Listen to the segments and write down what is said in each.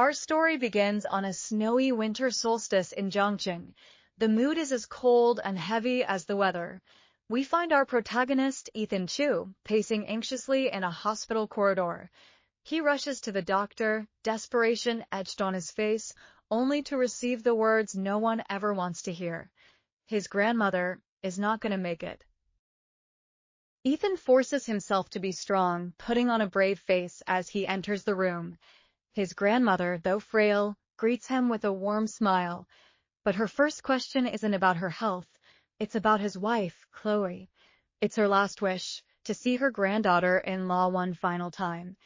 Our story begins on a snowy winter solstice in Zhangcheng. The mood is as cold and heavy as the weather. We find our protagonist, Ethan Chu, pacing anxiously in a hospital corridor. He rushes to the doctor, desperation etched on his face, only to receive the words no one ever wants to hear. His grandmother is not going to make it. Ethan forces himself to be strong, putting on a brave face as he enters the room. His grandmother, though frail, greets him with a warm smile. But her first question isn't about her health. It's about his wife, Chloe. It's her last wish, to see her granddaughter-in-law one final time.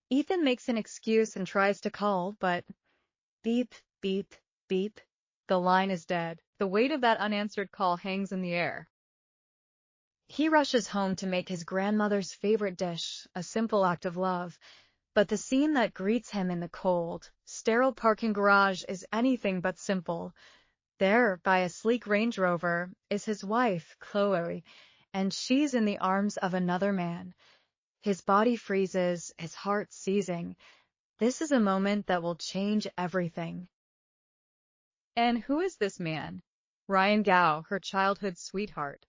Ethan makes an excuse and tries to call, but beep, beep, beep. The line is dead. The weight of that unanswered call hangs in the air. He rushes home to make his grandmother's favorite dish, a simple act of love. But the scene that greets him in the cold, sterile parking garage is anything but simple. There, by a sleek Range Rover, is his wife, Chloe, and she's in the arms of another man. His body freezes, his heart seizing. This is a moment that will change everything. And who is this man? Ryan Gao, her childhood sweetheart.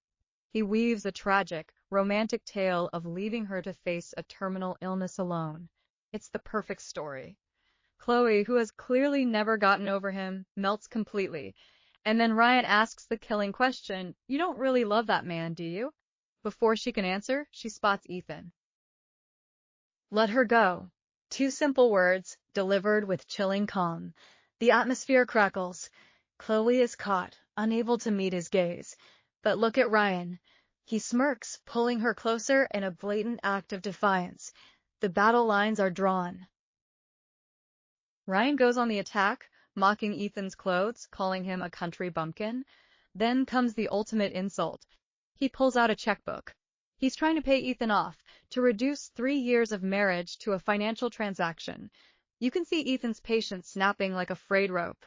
He weaves a tragic, romantic tale of leaving her to face a terminal illness alone. It's the perfect story. Chloe, who has clearly never gotten over him, melts completely. And then Ryan asks the killing question, "You don't really love that man, do you?" Before she can answer, she spots Ethan. Let her go. Two simple words, delivered with chilling calm. The atmosphere crackles. Chloe is caught, unable to meet his gaze. But look at Ryan. He smirks, pulling her closer in a blatant act of defiance. The battle lines are drawn. Ryan goes on the attack, mocking Ethan's clothes, calling him a country bumpkin. Then comes the ultimate insult. He pulls out a checkbook. He's trying to pay Ethan off, to reduce 3 years of marriage to a financial transaction. You can see Ethan's patience snapping like a frayed rope.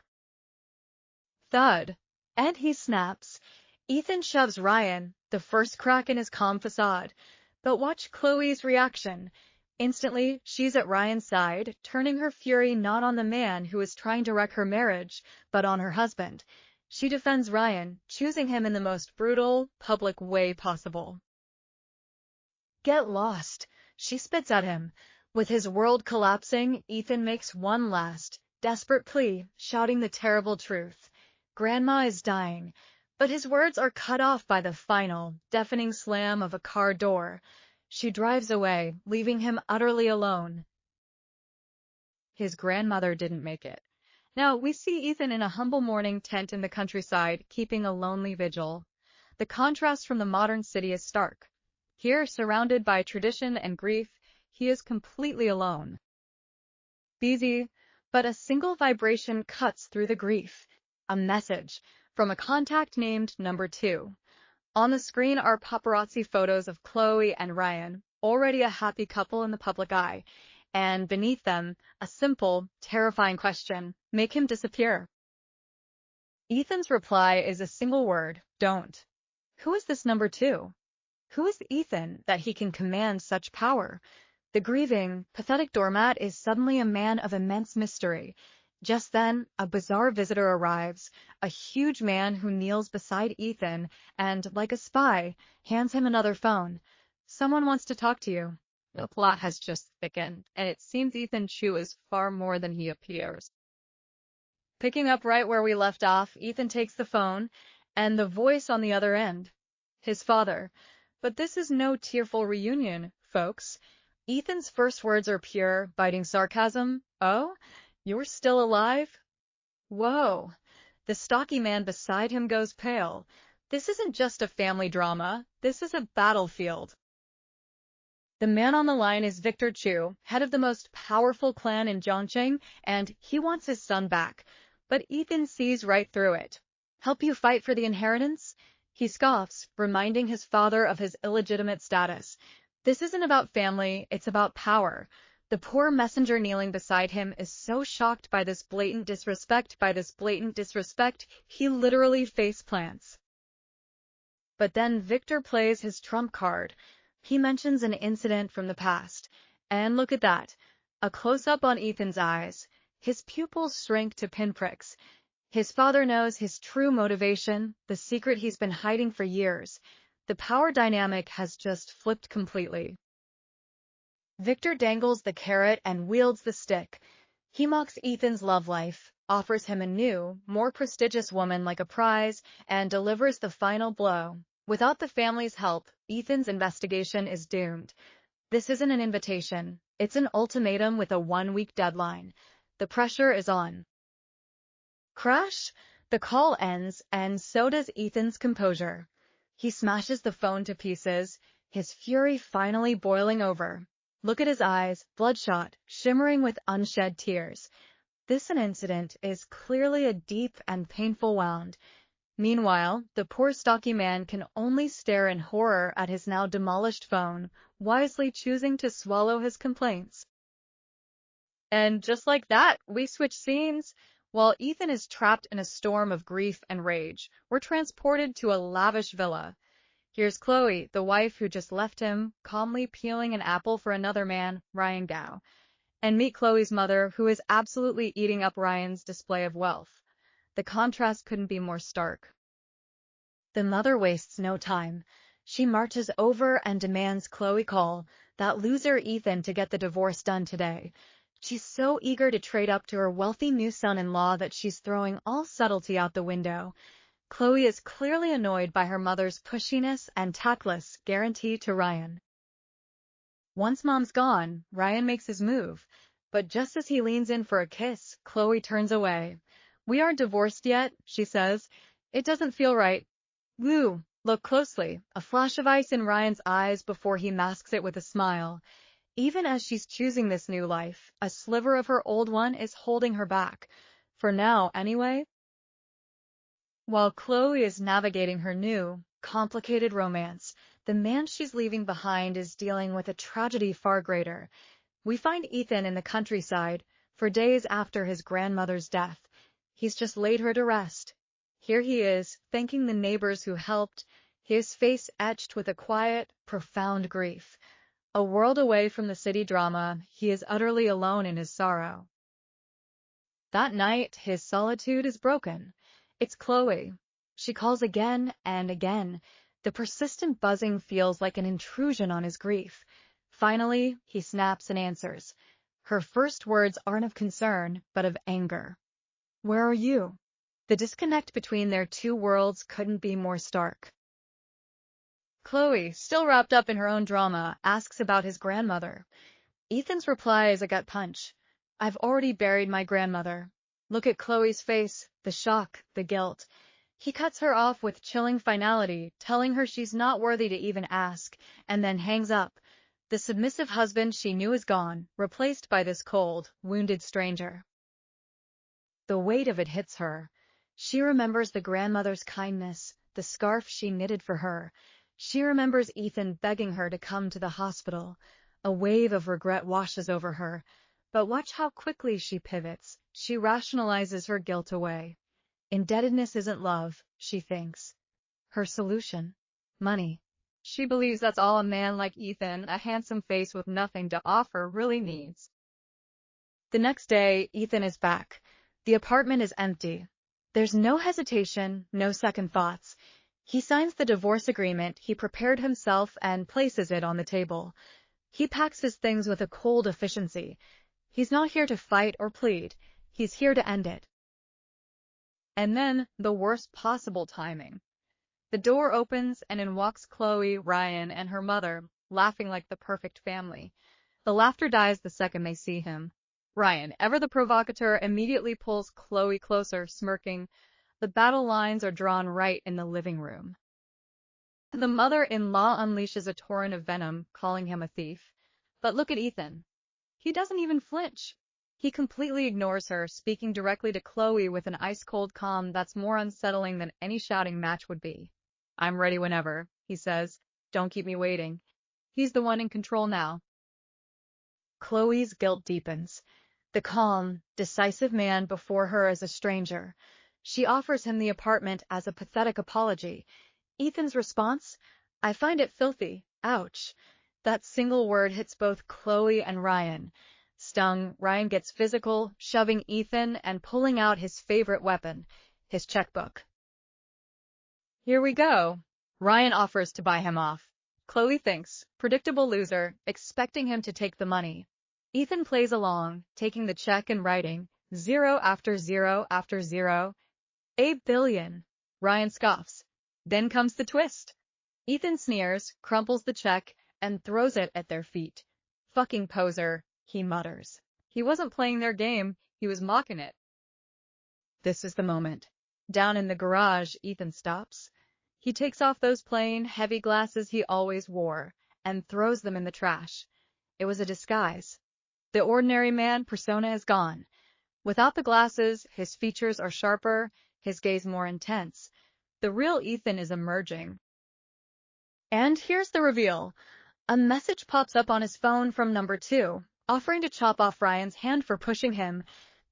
Thud. And he snaps. Ethan shoves Ryan, the first crack in his calm facade. But watch Chloe's reaction. Instantly, she's at Ryan's side, turning her fury not on the man who is trying to wreck her marriage, but on her husband. She defends Ryan, choosing him in the most brutal, public way possible. Get lost, she spits at him. With his world collapsing, Ethan makes one last, desperate plea, shouting the terrible truth. Grandma is dying. But his words are cut off by the final, deafening slam of a car door. She drives away, leaving him utterly alone. His grandmother didn't make it. Now, we see Ethan in a humble mourning tent in the countryside, keeping a lonely vigil. The contrast from the modern city is stark. Here, surrounded by tradition and grief, he is completely alone. Busy, but a single vibration cuts through the grief. A message from a contact named Number 2. On the screen are paparazzi photos of Chloe and Ryan, already a happy couple in the public eye, and beneath them, a simple, terrifying question: make him disappear. Ethan's reply is a single word: don't. Who is this Number 2? Who is Ethan that he can command such power? The grieving, pathetic doormat is suddenly a man of immense mystery. Just then, a bizarre visitor arrives, a huge man who kneels beside Ethan and, like a spy, hands him another phone. Someone wants to talk to you. The plot has just thickened, and it seems Ethan Chu is far more than he appears. Picking up right where we left off, Ethan takes the phone, and the voice on the other end. His father. But this is no tearful reunion, folks. Ethan's first words are pure, biting sarcasm. Oh? You're still alive? Whoa. The stocky man beside him goes pale. This isn't just a family drama. This is a battlefield. The man on the line is Victor Chu, head of the most powerful clan in Zhangcheng, and he wants his son back. But Ethan sees right through it. Help you fight for the inheritance? He scoffs, reminding his father of his illegitimate status. This isn't about family, it's about power. The poor messenger kneeling beside him is so shocked by this blatant disrespect, he literally faceplants. But then Victor plays his trump card. He mentions an incident from the past. And look at that. A close-up on Ethan's eyes. His pupils shrink to pinpricks. His father knows his true motivation, the secret he's been hiding for years. The power dynamic has just flipped completely. Victor dangles the carrot and wields the stick. He mocks Ethan's love life, offers him a new, more prestigious woman like a prize, and delivers the final blow. Without the family's help, Ethan's investigation is doomed. This isn't an invitation. It's an ultimatum with a 1-week deadline. The pressure is on. Crash! The call ends, and so does Ethan's composure. He smashes the phone to pieces, his fury finally boiling over. Look at his eyes, bloodshot, shimmering with unshed tears. This incident is clearly a deep and painful wound. Meanwhile, the poor stocky man can only stare in horror at his now demolished phone, wisely choosing to swallow his complaints. And just like that, we switch scenes. While Ethan is trapped in a storm of grief and rage, we're transported to a lavish villa. Here's Chloe, the wife who just left him, calmly peeling an apple for another man, Ryan Gao. And meet Chloe's mother, who is absolutely eating up Ryan's display of wealth. The contrast couldn't be more stark. The mother wastes no time. She marches over and demands Chloe call that loser Ethan to get the divorce done today. She's so eager to trade up to her wealthy new son-in-law that she's throwing all subtlety out the window. Chloe is clearly annoyed by her mother's pushiness and tactless guarantee to Ryan. Once Mom's gone, Ryan makes his move, but just as he leans in for a kiss, Chloe turns away. "We aren't divorced yet," she says. "It doesn't feel right." "Woo, look closely," a flash of ice in Ryan's eyes before he masks it with a smile. Even as she's choosing this new life, a sliver of her old one is holding her back. For now, anyway. While Chloe is navigating her new, complicated romance, the man she's leaving behind is dealing with a tragedy far greater. We find Ethan in the countryside, for days after his grandmother's death. He's just laid her to rest. Here he is, thanking the neighbors who helped, his face etched with a quiet, profound grief. A world away from the city drama, he is utterly alone in his sorrow. That night, his solitude is broken. It's Chloe. She calls again and again. The persistent buzzing feels like an intrusion on his grief. Finally, he snaps and answers. Her first words aren't of concern, but of anger. "Where are you?" The disconnect between their two worlds couldn't be more stark. Chloe, still wrapped up in her own drama, asks about his grandmother. Ethan's reply is a gut punch. "I've already buried my grandmother." Look at Chloe's face, the shock, the guilt. He cuts her off with chilling finality, telling her she's not worthy to even ask, and then hangs up. The submissive husband she knew is gone, replaced by this cold, wounded stranger. The weight of it hits her. She remembers the grandmother's kindness, the scarf she knitted for her. She remembers Ethan begging her to come to the hospital. A wave of regret washes over her. But watch how quickly she pivots. She rationalizes her guilt away. Indebtedness isn't love, she thinks. Her solution? Money. She believes that's all a man like Ethan, a handsome face with nothing to offer, really needs. The next day, Ethan is back. The apartment is empty. There's no hesitation, no second thoughts. He signs the divorce agreement he prepared himself and places it on the table. He packs his things with a cold efficiency. He's not here to fight or plead. He's here to end it. And then, the worst possible timing. The door opens and in walks Chloe, Ryan, and her mother, laughing like the perfect family. The laughter dies the second they see him. Ryan, ever the provocateur, immediately pulls Chloe closer, smirking. The battle lines are drawn right in the living room. The mother-in-law unleashes a torrent of venom, calling him a thief. But look at Ethan. He doesn't even flinch. He completely ignores her, speaking directly to Chloe with an ice-cold calm that's more unsettling than any shouting match would be. "I'm ready whenever," he says. "Don't keep me waiting." He's the one in control now. Chloe's guilt deepens. The calm, decisive man before her is a stranger. She offers him the apartment as a pathetic apology. Ethan's response? "I find it filthy. Ouch." That single word hits both Chloe and Ryan. Stung, Ryan gets physical, shoving Ethan and pulling out his favorite weapon, his checkbook. Here we go. Ryan offers to buy him off. Chloe thinks, predictable loser, expecting him to take the money. Ethan plays along, taking the check and writing, 0 after 0 after 0. $8 billion. Ryan scoffs. Then comes the twist. Ethan sneers, crumples the check, and throws it at their feet. Fucking poser, he mutters. He wasn't playing their game, he was mocking it. This is the moment. Down in the garage, Ethan stops. He takes off those plain, heavy glasses he always wore, and throws them in the trash. It was a disguise. The ordinary man persona is gone. Without the glasses, his features are sharper, his gaze more intense. The real Ethan is emerging. And here's the reveal. A message pops up on his phone from number 2, offering to chop off Ryan's hand for pushing him.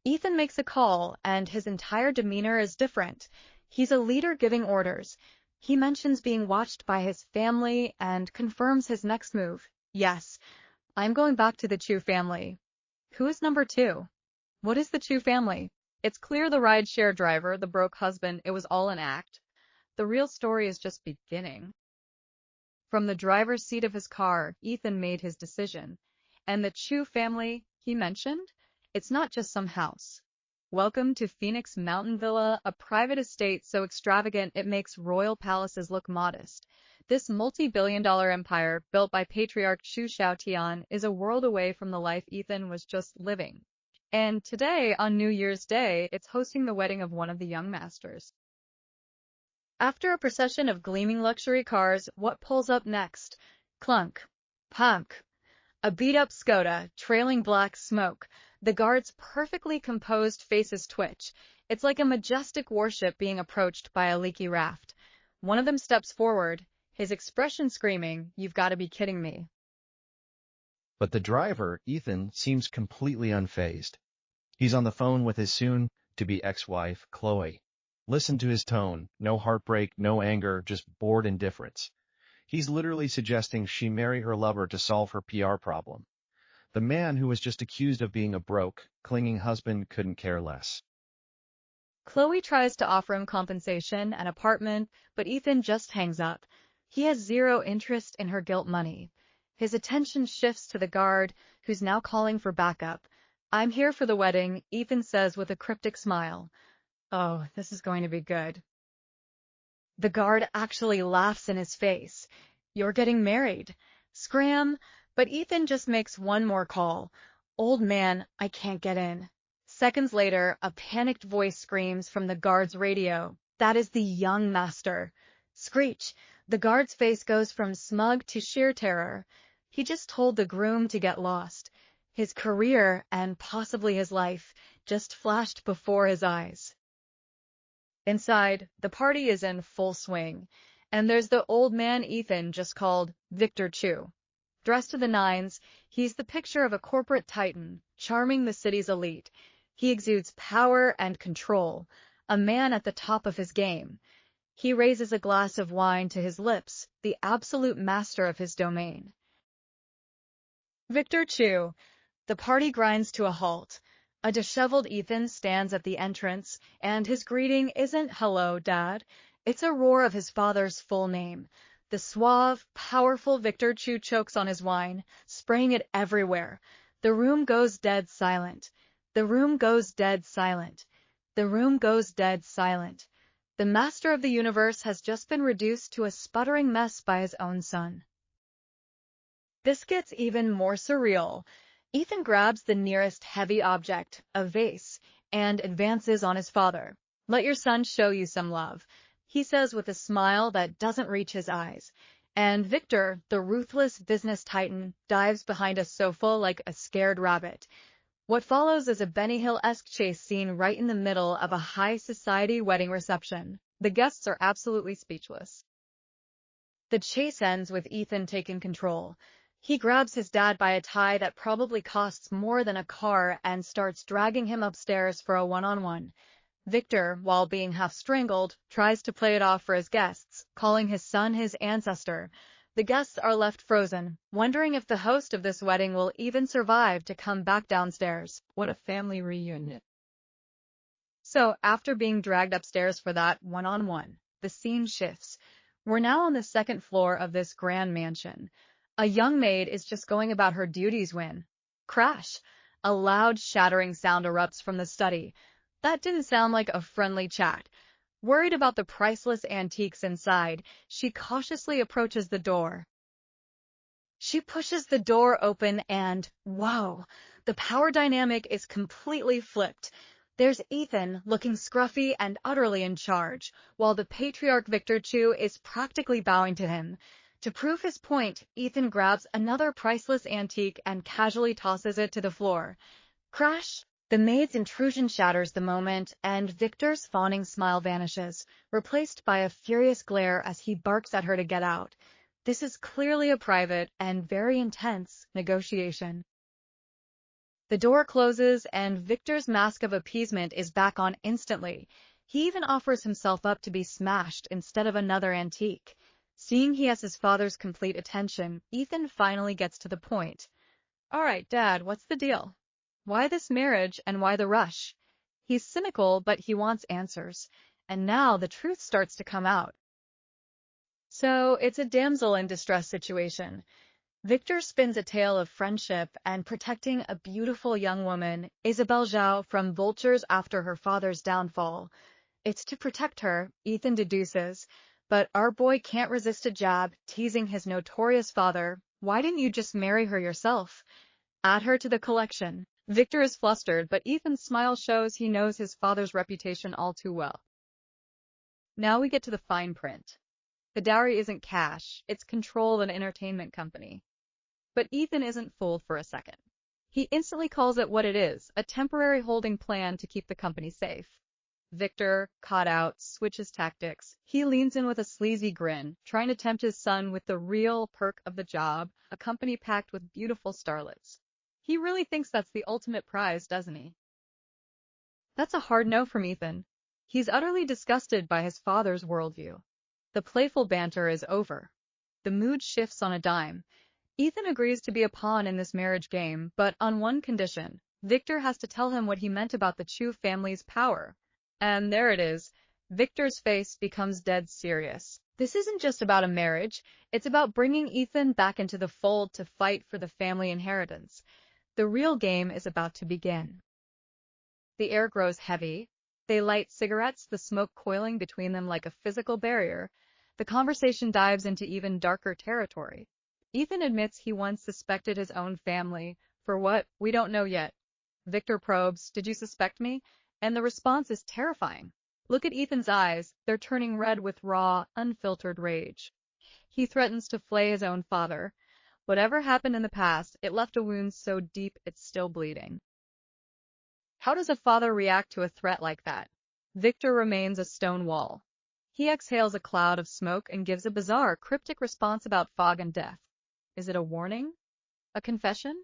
Ethan makes a call, and his entire demeanor is different. He's a leader giving orders. He mentions being watched by his family and confirms his next move. Yes, I'm going back to the Chu family. Who is number 2? What is the Chu family? It's clear the rideshare driver, the broke husband, it was all an act. The real story is just beginning. From the driver's seat of his car, Ethan made his decision. And the Chu family he mentioned? It's not just some house. Welcome to Phoenix Mountain Villa, a private estate so extravagant it makes royal palaces look modest. This multi-billion-dollar empire, built by patriarch Chu Xiaotian, is a world away from the life Ethan was just living. And today, on New Year's Day, it's hosting the wedding of one of the young masters. After a procession of gleaming luxury cars, what pulls up next? Clunk. Punk. A beat-up Skoda, trailing black smoke. The guard's perfectly composed faces twitch. It's like a majestic warship being approached by a leaky raft. One of them steps forward, his expression screaming, "You've got to be kidding me." But the driver, Ethan, seems completely unfazed. He's on the phone with his soon-to-be ex-wife, Chloe. Listen to his tone. No heartbreak, no anger, just bored indifference. He's literally suggesting she marry her lover to solve her PR problem. The man who was just accused of being a broke, clinging husband couldn't care less. Chloe tries to offer him compensation, an apartment, but Ethan just hangs up. He has zero interest in her guilt money. His attention shifts to the guard, who's now calling for backup. "I'm here for the wedding," Ethan says with a cryptic smile. Oh, this is going to be good. The guard actually laughs in his face. "You're getting married." Scram, but Ethan just makes one more call. "Old man, I can't get in." Seconds later, a panicked voice screams from the guard's radio. That is the young master. Screech! The guard's face goes from smug to sheer terror. He just told the groom to get lost. His career, and possibly his life, just flashed before his eyes. Inside, the party is in full swing, and there's the old man Ethan just called Victor Chu. Dressed to the nines, he's the picture of a corporate titan, charming the city's elite. He exudes power and control, a man at the top of his game. He raises a glass of wine to his lips, the absolute master of his domain. Victor Chu. The party grinds to a halt. A disheveled Ethan stands at the entrance, and his greeting isn't "Hello, Dad." It's a roar of his father's full name. The suave, powerful Victor Chu chokes on his wine, spraying it everywhere. The room goes dead silent. The room goes dead silent. The room goes dead silent. The master of the universe has just been reduced to a sputtering mess by his own son. This gets even more surreal. Ethan grabs the nearest heavy object, a vase, and advances on his father. "Let your son show you some love," he says with a smile that doesn't reach his eyes. And Victor, the ruthless business titan, dives behind a sofa like a scared rabbit. What follows is a Benny Hill-esque chase scene right in the middle of a high society wedding reception. The guests are absolutely speechless. The chase ends with Ethan taking control. He grabs his dad by a tie that probably costs more than a car and starts dragging him upstairs for a one-on-one. Victor, while being half strangled, tries to play it off for his guests, calling his son his ancestor. The guests are left frozen, wondering if the host of this wedding will even survive to come back downstairs. What a family reunion. So, after being dragged upstairs for that one-on-one, the scene shifts. We're now on the second floor of this grand mansion. A young maid is just going about her duties when, crash, a loud shattering sound erupts from the study. That didn't sound like a friendly chat. Worried about the priceless antiques inside, she cautiously approaches the door. She pushes the door open and, whoa, the power dynamic is completely flipped. There's Ethan, looking scruffy and utterly in charge, while the patriarch Victor Chu is practically bowing to him. To prove his point, Ethan grabs another priceless antique and casually tosses it to the floor. Crash! The maid's intrusion shatters the moment, and Victor's fawning smile vanishes, replaced by a furious glare as he barks at her to get out. This is clearly a private and very intense negotiation. The door closes, and Victor's mask of appeasement is back on instantly. He even offers himself up to be smashed instead of another antique. Seeing he has his father's complete attention, Ethan finally gets to the point. All right, Dad, what's the deal? Why this marriage and why the rush? He's cynical, but he wants answers. And now the truth starts to come out. So it's a damsel in distress situation. Victor spins a tale of friendship and protecting a beautiful young woman, Isabelle Zhao, from vultures after her father's downfall. It's to protect her, Ethan deduces, but our boy can't resist a jab, teasing his notorious father. Why didn't you just marry her yourself? Add her to the collection. Victor is flustered, but Ethan's smile shows he knows his father's reputation all too well. Now we get to the fine print. The dowry isn't cash, it's control of an entertainment company. But Ethan isn't fooled for a second. He instantly calls it what it is, a temporary holding plan to keep the company safe. Victor, caught out, switches tactics. He leans in with a sleazy grin, trying to tempt his son with the real perk of the job, a company packed with beautiful starlets. He really thinks that's the ultimate prize, doesn't he? That's a hard no from Ethan. He's utterly disgusted by his father's worldview. The playful banter is over. The mood shifts on a dime. Ethan agrees to be a pawn in this marriage game, but on one condition. Victor has to tell him what he meant about the Chu family's power. And there it is. Victor's face becomes dead serious. This isn't just about a marriage, it's about bringing Ethan back into the fold to fight for the family inheritance. The real game is about to begin. The air grows heavy. They light cigarettes, the smoke coiling between them like a physical barrier. The conversation dives into even darker territory. Ethan admits he once suspected his own family. For what? We don't know yet. Victor probes, "Did you suspect me?" And the response is terrifying. Look at Ethan's eyes. They're turning red with raw, unfiltered rage. He threatens to flay his own father. Whatever happened in the past, it left a wound so deep it's still bleeding. How does a father react to a threat like that? Victor remains a stone wall. He exhales a cloud of smoke and gives a bizarre, cryptic response about fog and death. Is it a warning? A confession?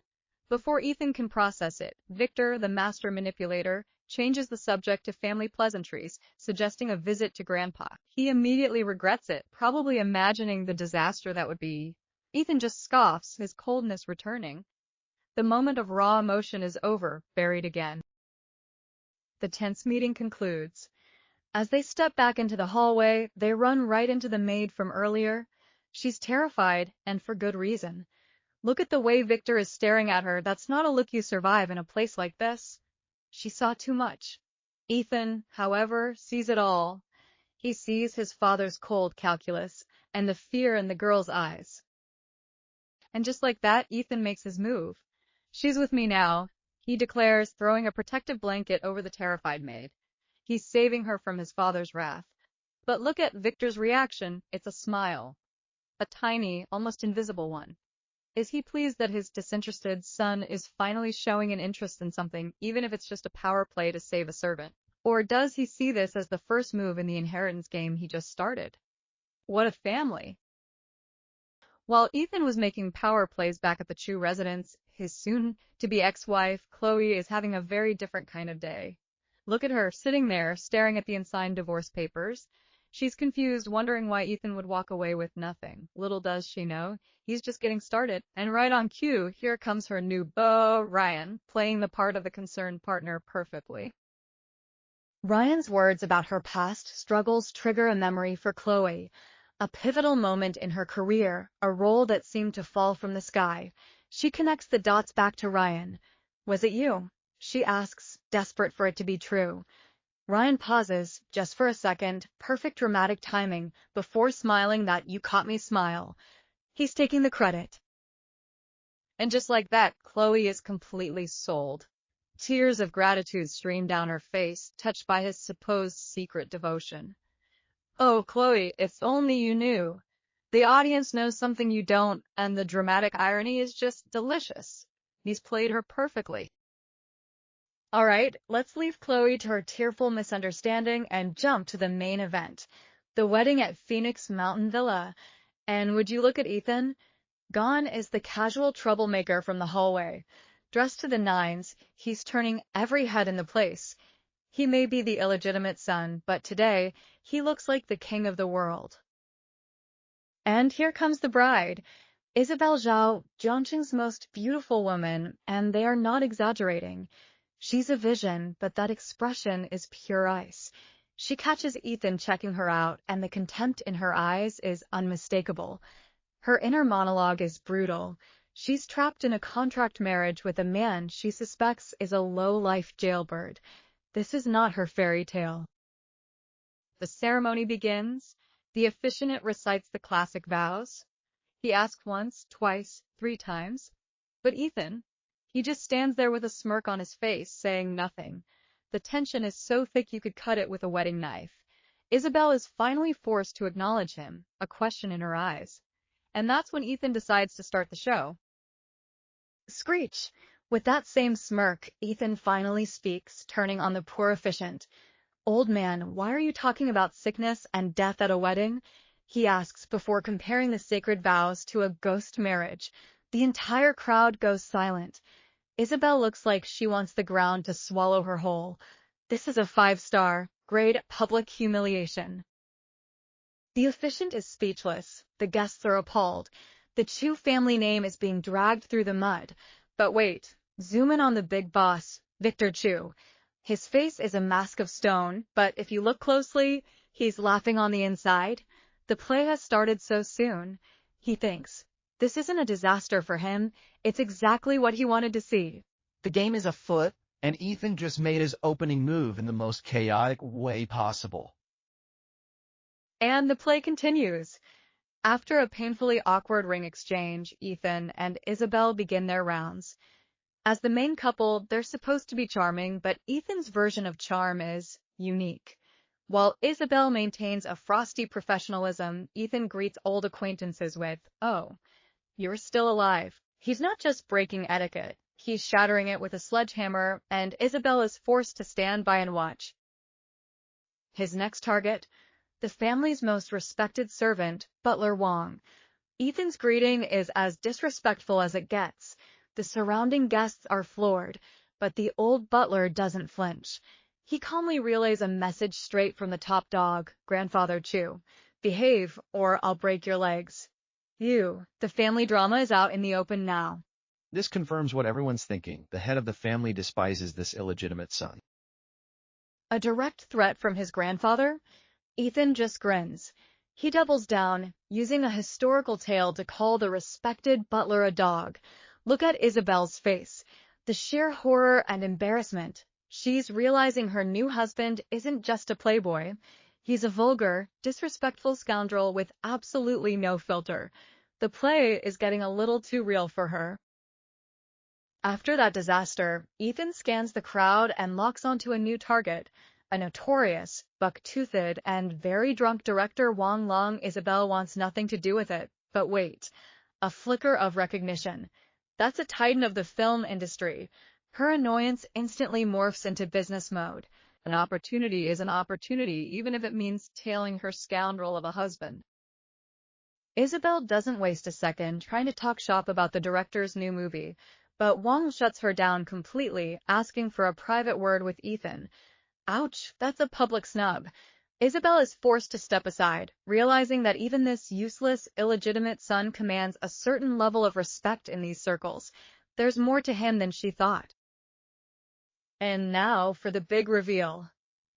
Before Ethan can process it, Victor, the master manipulator, changes the subject to family pleasantries, suggesting a visit to Grandpa. He immediately regrets it, probably imagining the disaster that would be. Ethan just scoffs, his coldness returning. The moment of raw emotion is over, buried again. The tense meeting concludes. As they step back into the hallway, they run right into the maid from earlier. She's terrified, and for good reason. Look at the way Victor is staring at her. That's not a look you survive in a place like this. She saw too much. Ethan, however, sees it all. He sees his father's cold calculus, and the fear in the girl's eyes. And just like that, Ethan makes his move. "She's with me now," he declares, throwing a protective blanket over the terrified maid. He's saving her from his father's wrath. But look at Victor's reaction. It's a smile. A tiny, almost invisible one. Is he pleased that his disinterested son is finally showing an interest in something, even if it's just a power play to save a servant? Or does he see this as the first move in the inheritance game he just started? What a family! While Ethan was making power plays back at the Chu residence, his soon-to-be ex-wife, Chloe, is having a very different kind of day. Look at her, sitting there, staring at the unsigned divorce papers. She's confused, wondering why Ethan would walk away with nothing. Little does she know, he's just getting started. And right on cue, here comes her new beau, Ryan, playing the part of the concerned partner perfectly. Ryan's words about her past struggles trigger a memory for Chloe, a pivotal moment in her career, a role that seemed to fall from the sky. She connects the dots back to Ryan. Was it you? She asks, desperate for it to be true. Ryan pauses, just for a second, perfect dramatic timing, before smiling that "you caught me" smile. He's taking the credit. And just like that, Chloe is completely sold. Tears of gratitude stream down her face, touched by his supposed secret devotion. Oh, Chloe, if only you knew. The audience knows something you don't, and the dramatic irony is just delicious. He's played her perfectly. All right, let's leave Chloe to her tearful misunderstanding and jump to the main event, the wedding at Phoenix Mountain Villa. And would you look at Ethan? Gone is the casual troublemaker from the hallway. Dressed to the nines, he's turning every head in the place. He may be the illegitimate son, but today, he looks like the king of the world. And here comes the bride, Isabelle Zhao, Zhongqing's most beautiful woman, and they are not exaggerating. She's a vision, but that expression is pure ice. She catches Ethan checking her out, and the contempt in her eyes is unmistakable. Her inner monologue is brutal. She's trapped in a contract marriage with a man she suspects is a low-life jailbird. This is not her fairy tale. The ceremony begins. The officiant recites the classic vows. He asks once, twice, 3 times. But Ethan, he just stands there with a smirk on his face, saying nothing. The tension is so thick you could cut it with a whetting knife. Isabelle is finally forced to acknowledge him, a question in her eyes. And that's when Ethan decides to start the show. Screech! With that same smirk, Ethan finally speaks, turning on the poor officiant. Old man, why are you talking about sickness and death at a wedding? He asks before comparing the sacred vows to a ghost marriage. The entire crowd goes silent. Isabelle looks like she wants the ground to swallow her whole. This is a 5-star, grade public humiliation. The officiant is speechless. The guests are appalled. The Chu family name is being dragged through the mud. But wait, zoom in on the big boss, Victor Chu. His face is a mask of stone, but if you look closely, he's laughing on the inside. The play has started so soon. He thinks, this isn't a disaster for him. It's exactly what he wanted to see. The game is afoot, and Ethan just made his opening move in the most chaotic way possible. And the play continues. After a painfully awkward ring exchange, Ethan and Isabelle begin their rounds. As the main couple, they're supposed to be charming, but Ethan's version of charm is unique. While Isabelle maintains a frosty professionalism, Ethan greets old acquaintances with, "Oh, you're still alive." He's not just breaking etiquette, he's shattering it with a sledgehammer, and Isabelle is forced to stand by and watch. His next target? The family's most respected servant, Butler Wong. Ethan's greeting is as disrespectful as it gets. The surrounding guests are floored, but the old butler doesn't flinch. He calmly relays a message straight from the top dog, Grandfather Chu. Behave, or I'll break your legs. The family drama is out in the open now. This confirms what everyone's thinking. The head of the family despises this illegitimate son. A direct threat from his grandfather? Ethan just grins. He doubles down, using a historical tale to call the respected butler a dog. Look at Isabelle's face. The sheer horror and embarrassment. She's realizing her new husband isn't just a playboy. He's a vulgar, disrespectful scoundrel with absolutely no filter. The play is getting a little too real for her. After that disaster, Ethan scans the crowd and locks onto a new target. A notorious, buck-toothed, and very drunk director Wong Long. Isabelle wants nothing to do with it. But wait, a flicker of recognition. That's a titan of the film industry. Her annoyance instantly morphs into business mode. An opportunity is an opportunity, even if it means tailing her scoundrel of a husband. Isabelle doesn't waste a second trying to talk shop about the director's new movie, but Wong shuts her down completely, asking for a private word with Ethan. Ouch, that's a public snub. Isabel is forced to step aside, realizing that even this useless, illegitimate son commands a certain level of respect in these circles. There's more to him than she thought. And now for the big reveal.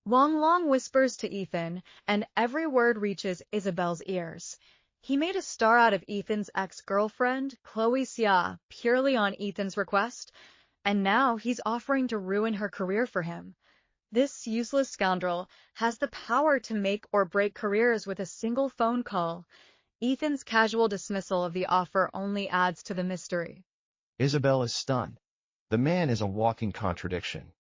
Wong Long whispers to Ethan, and every word reaches Isabel's ears. He made a star out of Ethan's ex-girlfriend, Chloe Xia, purely on Ethan's request, and now he's offering to ruin her career for him. This useless scoundrel has the power to make or break careers with a single phone call. Ethan's casual dismissal of the offer only adds to the mystery. Isabel is stunned. The man is a walking contradiction.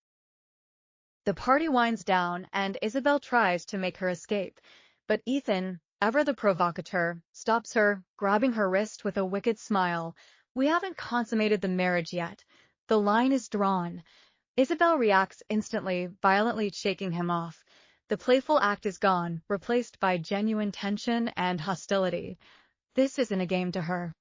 The party winds down, and Isabel tries to make her escape, but Ethan, ever the provocateur, stops her, grabbing her wrist with a wicked smile. We haven't consummated the marriage yet. The line is drawn. Isabel reacts instantly, violently shaking him off. The playful act is gone, replaced by genuine tension and hostility. This isn't a game to her.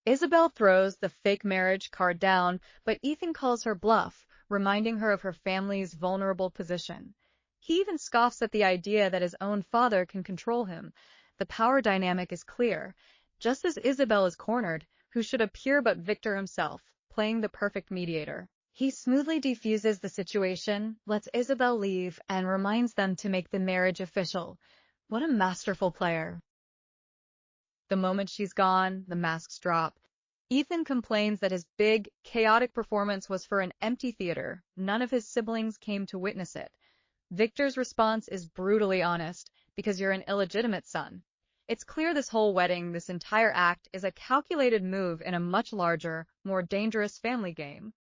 Isabel throws the fake marriage card down, but Ethan calls her bluff, reminding her of her family's vulnerable position. He even scoffs at the idea that his own father can control him. The power dynamic is clear. Just as Isabel is cornered, who should appear but Victor himself, playing the perfect mediator. He smoothly defuses the situation, lets Isabel leave, and reminds them to make the marriage official. What a masterful player. The moment she's gone, the masks drop. Ethan complains that his big, chaotic performance was for an empty theater. None of his siblings came to witness it. Victor's response is brutally honest, because you're an illegitimate son. It's clear this whole wedding, this entire act, is a calculated move in a much larger, more dangerous family game.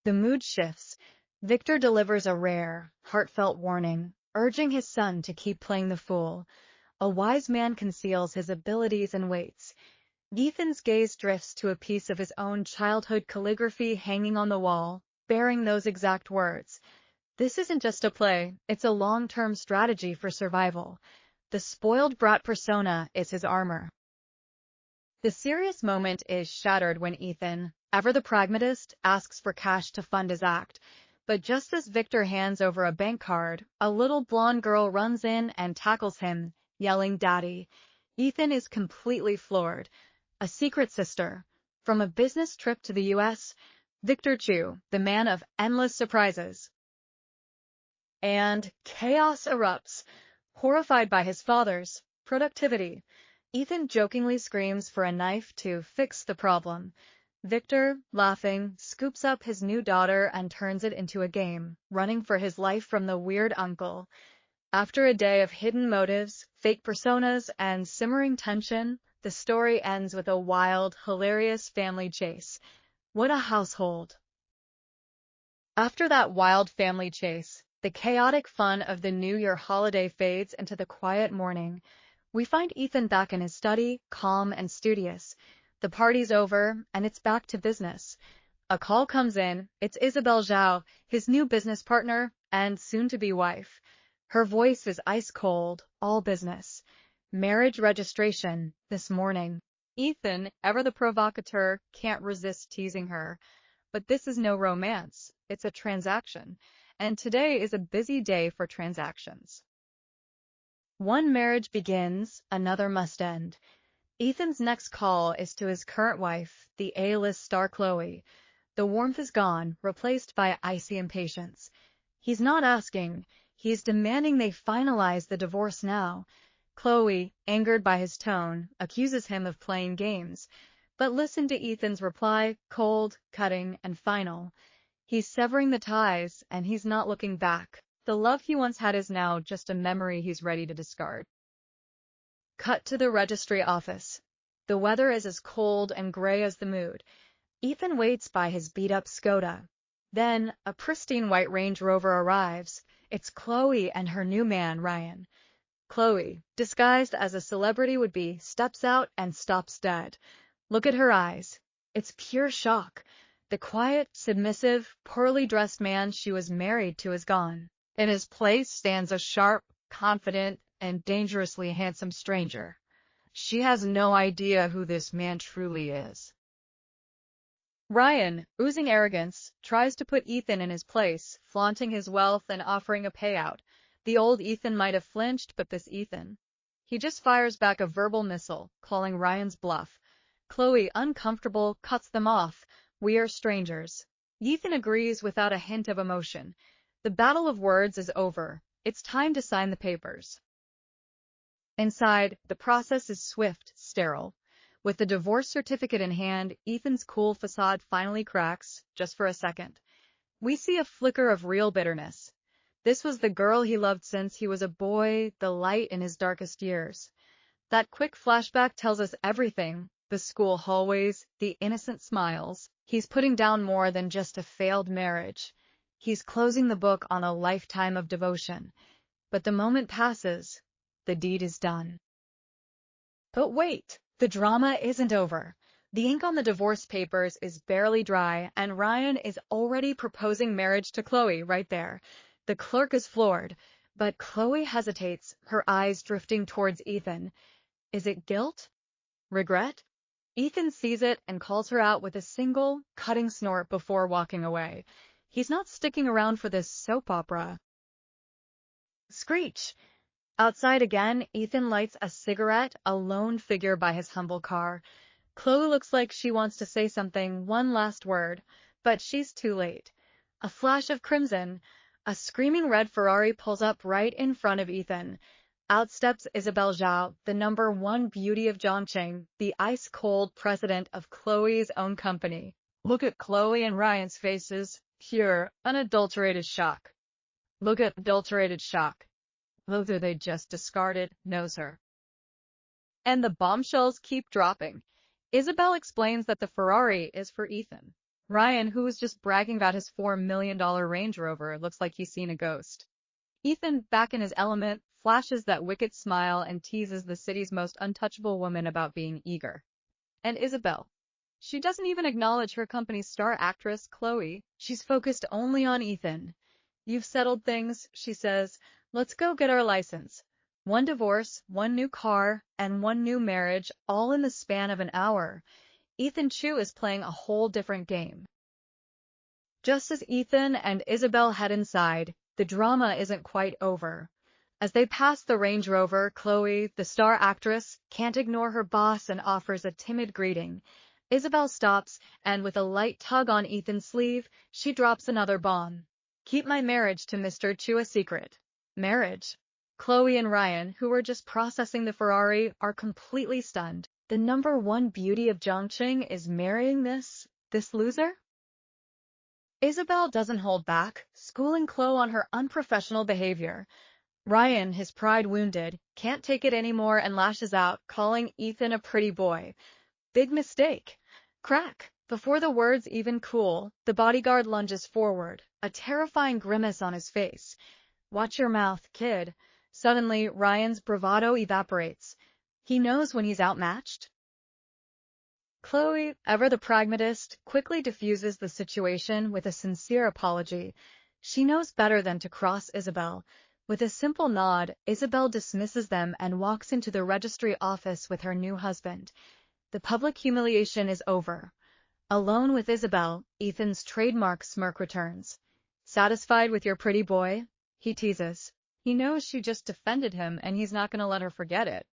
The mood shifts. Victor delivers a rare, heartfelt warning, urging his son to keep playing the fool. A wise man conceals his abilities and waits. Ethan's gaze drifts to a piece of his own childhood calligraphy hanging on the wall, bearing those exact words. This isn't just a play, it's a long-term strategy for survival. The spoiled brat persona is his armor. The serious moment is shattered when Ethan, ever the pragmatist, asks for cash to fund his act. But just as Victor hands over a bank card, a little blonde girl runs in and tackles him, yelling "Daddy." Ethan is completely floored. A secret sister. From a business trip to the U.S., Victor Chu, the man of endless surprises. And chaos erupts. Horrified by his father's productivity, Ethan jokingly screams for a knife to fix the problem. Victor, laughing, scoops up his new daughter and turns it into a game, running for his life from the weird uncle. After a day of hidden motives, fake personas, and simmering tension, the story ends with a wild, hilarious family chase. What a household! After that wild family chase, the chaotic fun of the New Year holiday fades into the quiet morning. We find Ethan back in his study, calm and studious. The party's over, and it's back to business. A call comes in. It's Isabel Zhao, his new business partner and soon-to-be wife. Her voice is ice-cold, all business. Marriage registration, this morning. Ethan, ever the provocateur, can't resist teasing her. But this is no romance. It's a transaction. And today is a busy day for transactions. One marriage begins, another must end. Ethan's next call is to his current wife, the A-list star Chloe. The warmth is gone, replaced by icy impatience. He's not asking, he's demanding they finalize the divorce now. Chloe, angered by his tone, accuses him of playing games. But listen to Ethan's reply, cold, cutting, and final. He's severing the ties, and he's not looking back. The love he once had is now just a memory he's ready to discard. Cut to the registry office. The weather is as cold and gray as the mood. Ethan waits by his beat-up Skoda. Then, a pristine white Range Rover arrives. It's Chloe and her new man, Ryan. Chloe, disguised as a celebrity would-be, steps out and stops dead. Look at her eyes. It's pure shock. The quiet, submissive, poorly dressed man she was married to is gone. In his place stands a sharp, confident, and dangerously handsome stranger. She has no idea who this man truly is. Ryan, oozing arrogance, tries to put Ethan in his place, flaunting his wealth and offering a payout. The old Ethan might have flinched, but this Ethan, he just fires back a verbal missile, calling Ryan's bluff. Chloe, uncomfortable, cuts them off. We are strangers. Ethan agrees without a hint of emotion. The battle of words is over. It's time to sign the papers. Inside, the process is swift, sterile. With the divorce certificate in hand, Ethan's cool facade finally cracks, just for a second. We see a flicker of real bitterness. This was the girl he loved since he was a boy, the light in his darkest years. That quick flashback tells us everything. The school hallways, the innocent smiles. He's putting down more than just a failed marriage. He's closing the book on a lifetime of devotion. But the moment passes, the deed is done. But wait, the drama isn't over. The ink on the divorce papers is barely dry, and Ryan is already proposing marriage to Chloe right there. The clerk is floored, but Chloe hesitates, her eyes drifting towards Ethan. Is it guilt? Regret? Ethan sees it and calls her out with a single, cutting snort before walking away. He's not sticking around for this soap opera. Screech! Outside again, Ethan lights a cigarette, a lone figure by his humble car. Chloe looks like she wants to say something, one last word, but she's too late. A flash of crimson. A screaming red Ferrari pulls up right in front of Ethan. Out steps Isabel Zhao, the #1 beauty of Zhongqing, the ice-cold president of Chloe's own company. Look at Chloe and Ryan's faces. Pure, unadulterated shock. Look at adulterated shock. Whether they just discarded, knows her. And the bombshells keep dropping. Isabel explains that the Ferrari is for Ethan. Ryan, who was just bragging about his $4 million Range Rover, looks like he's seen a ghost. Ethan, back in his element, flashes that wicked smile and teases the city's most untouchable woman about being eager. And Isabel. She doesn't even acknowledge her company's star actress, Chloe. She's focused only on Ethan. You've settled things, she says. Let's go get our license. 1 divorce, 1 new car, and 1 new marriage, all in the span of an hour. Ethan Chu is playing a whole different game. Just as Ethan and Isabel head inside, the drama isn't quite over. As they pass the Range Rover, Chloe, the star actress, can't ignore her boss and offers a timid greeting. Isabel stops, and with a light tug on Ethan's sleeve, she drops another bomb. Keep my marriage to Mr. Chu a secret. Marriage? Chloe and Ryan, who were just processing the Ferrari, are completely stunned. The #1 beauty of Zhongqing is marrying this loser? Isabel doesn't hold back, schooling Chloe on her unprofessional behavior. Ryan, his pride wounded, can't take it anymore and lashes out, calling Ethan a pretty boy. Big mistake. Crack. Before the words even cool, the bodyguard lunges forward, a terrifying grimace on his face. Watch your mouth, kid. Suddenly, Ryan's bravado evaporates. He knows when he's outmatched. Chloe, ever the pragmatist, quickly diffuses the situation with a sincere apology. She knows better than to cross Isabel. With a simple nod, Isabel dismisses them and walks into the registry office with her new husband. The public humiliation is over. Alone with Isabel, Ethan's trademark smirk returns. Satisfied with your pretty boy? He teases. He knows she just defended him, and he's not going to let her forget it.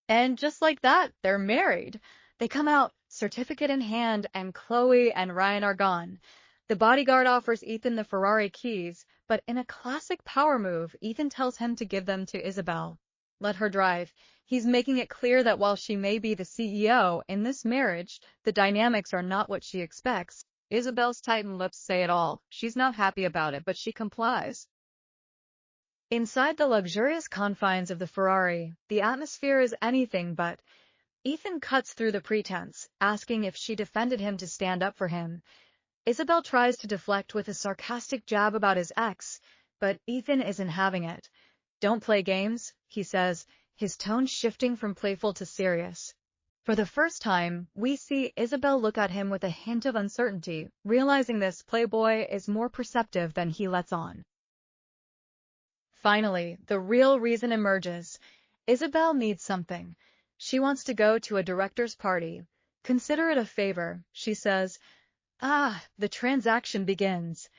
And just like that, they're married. They come out, certificate in hand, and Chloe and Ryan are gone. The bodyguard offers Ethan the Ferrari keys, but in a classic power move, Ethan tells him to give them to Isabel. Let her drive. He's making it clear that while she may be the CEO, in this marriage, the dynamics are not what she expects. Isabel's tightened lips say it all. She's not happy about it, but she complies. Inside the luxurious confines of the Ferrari, the atmosphere is anything but. Ethan cuts through the pretense, asking if she defended him to stand up for him. Isabel tries to deflect with a sarcastic jab about his ex, but Ethan isn't having it. Don't play games, he says, his tone shifting from playful to serious. For the first time, we see Isabel look at him with a hint of uncertainty, realizing this playboy is more perceptive than he lets on. Finally, the real reason emerges. Isabel needs something. She wants to go to a director's party. Consider it a favor, she says. The transaction begins.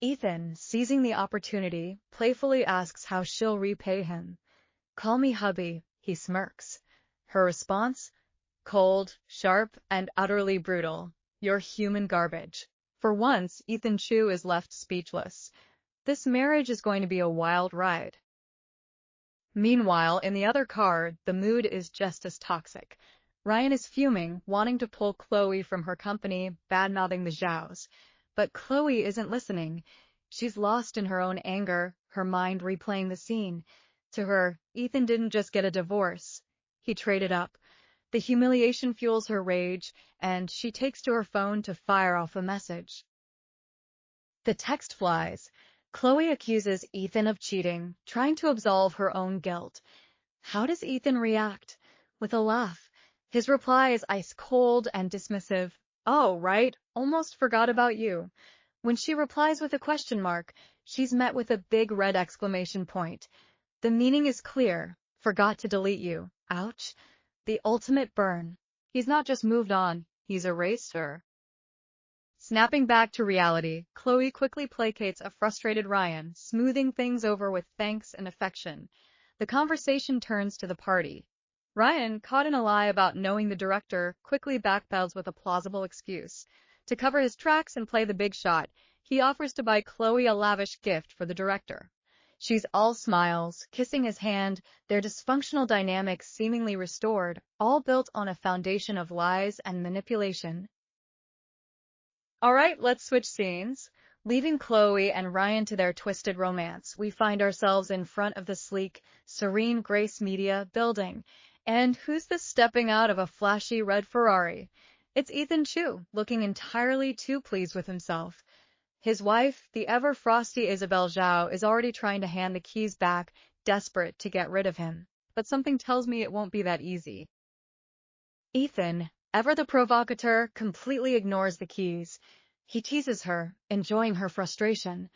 Ethan, seizing the opportunity, playfully asks how she'll repay him. "Call me hubby," he smirks. Her response? Cold, sharp, and utterly brutal. "You're human garbage." For once, Ethan Chu is left speechless. This marriage is going to be a wild ride. Meanwhile, in the other car, the mood is just as toxic. Ryan is fuming, wanting to pull Chloe from her company, bad-mouthing the Zhaos. But Chloe isn't listening. She's lost in her own anger, her mind replaying the scene. To her, Ethan didn't just get a divorce. He traded up. The humiliation fuels her rage, and she takes to her phone to fire off a message. The text flies. Chloe accuses Ethan of cheating, trying to absolve her own guilt. How does Ethan react? With a laugh. His reply is ice cold and dismissive. "Oh, right, almost forgot about you." When she replies with a question mark, she's met with a big red exclamation point. The meaning is clear. Forgot to delete you. Ouch. The ultimate burn. He's not just moved on, he's erased her. Snapping back to reality, Chloe quickly placates a frustrated Ryan, smoothing things over with thanks and affection. The conversation turns to the party. Ryan, caught in a lie about knowing the director, quickly backpedals with a plausible excuse. To cover his tracks and play the big shot, he offers to buy Chloe a lavish gift for the director. She's all smiles, kissing his hand, their dysfunctional dynamics seemingly restored, all built on a foundation of lies and manipulation. All right, let's switch scenes. Leaving Chloe and Ryan to their twisted romance, we find ourselves in front of the sleek, serene Grace Media building. And who's this stepping out of a flashy red Ferrari? It's Ethan Chu, looking entirely too pleased with himself. His wife, the ever-frosty Isabel Zhao, is already trying to hand the keys back, desperate to get rid of him. But something tells me it won't be that easy. Ethan, ever the provocateur, completely ignores the keys. He teases her, enjoying her frustration.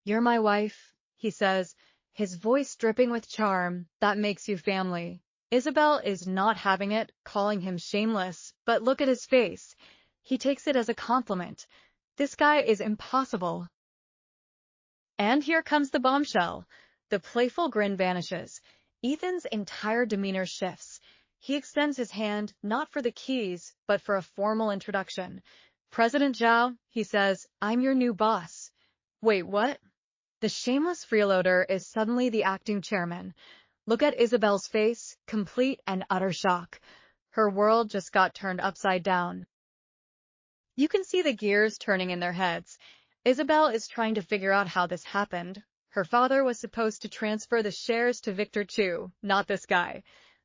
"You're my wife," he says, his voice dripping with charm. "That makes you family." Isabel is not having it, calling him shameless, but look at his face. He takes it as a compliment. This guy is impossible. And here comes the bombshell. The playful grin vanishes. Ethan's entire demeanor shifts. He extends his hand, not for the keys, but for a formal introduction. "President Zhao," he says, "I'm your new boss." Wait, what? The shameless freeloader is suddenly the acting chairman. Look at Isabel's face, complete and utter shock. Her world just got turned upside down. You can see the gears turning in their heads. Isabel is trying to figure out how this happened. Her father was supposed to transfer the shares to Victor Chu, not this guy.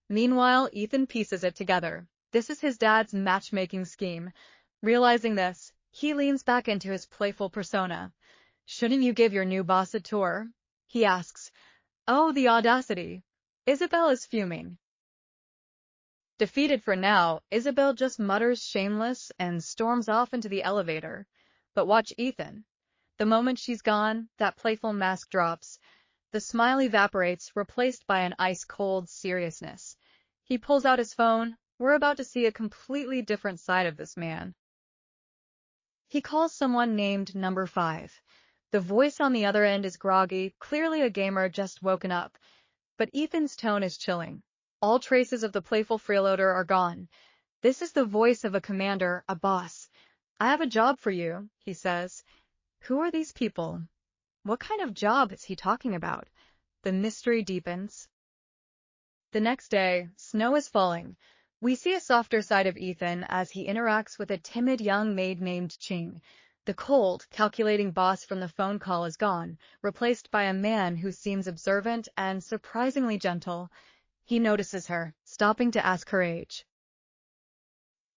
Meanwhile, Ethan pieces it together. This is his dad's matchmaking scheme. Realizing this, he leans back into his playful persona. "Shouldn't you give your new boss a tour?" he asks. Oh, the audacity. Isabel is fuming. Defeated for now, Isabel just mutters shameless and storms off into the elevator. But watch Ethan. The moment she's gone, that playful mask drops. The smile evaporates, replaced by an ice-cold seriousness. He pulls out his phone. We're about to see a completely different side of this man. He calls someone named Number 5. The voice on the other end is groggy, clearly a gamer just woken up. But Ethan's tone is chilling. All traces of the playful freeloader are gone. This is the voice of a commander, a boss. "I have a job for you," he says. Who are these people? What kind of job is he talking about? The mystery deepens. The next day, snow is falling. We see a softer side of Ethan as he interacts with a timid young maid named Ching. The cold, calculating boss from the phone call is gone, replaced by a man who seems observant and surprisingly gentle. He notices her, stopping to ask her age.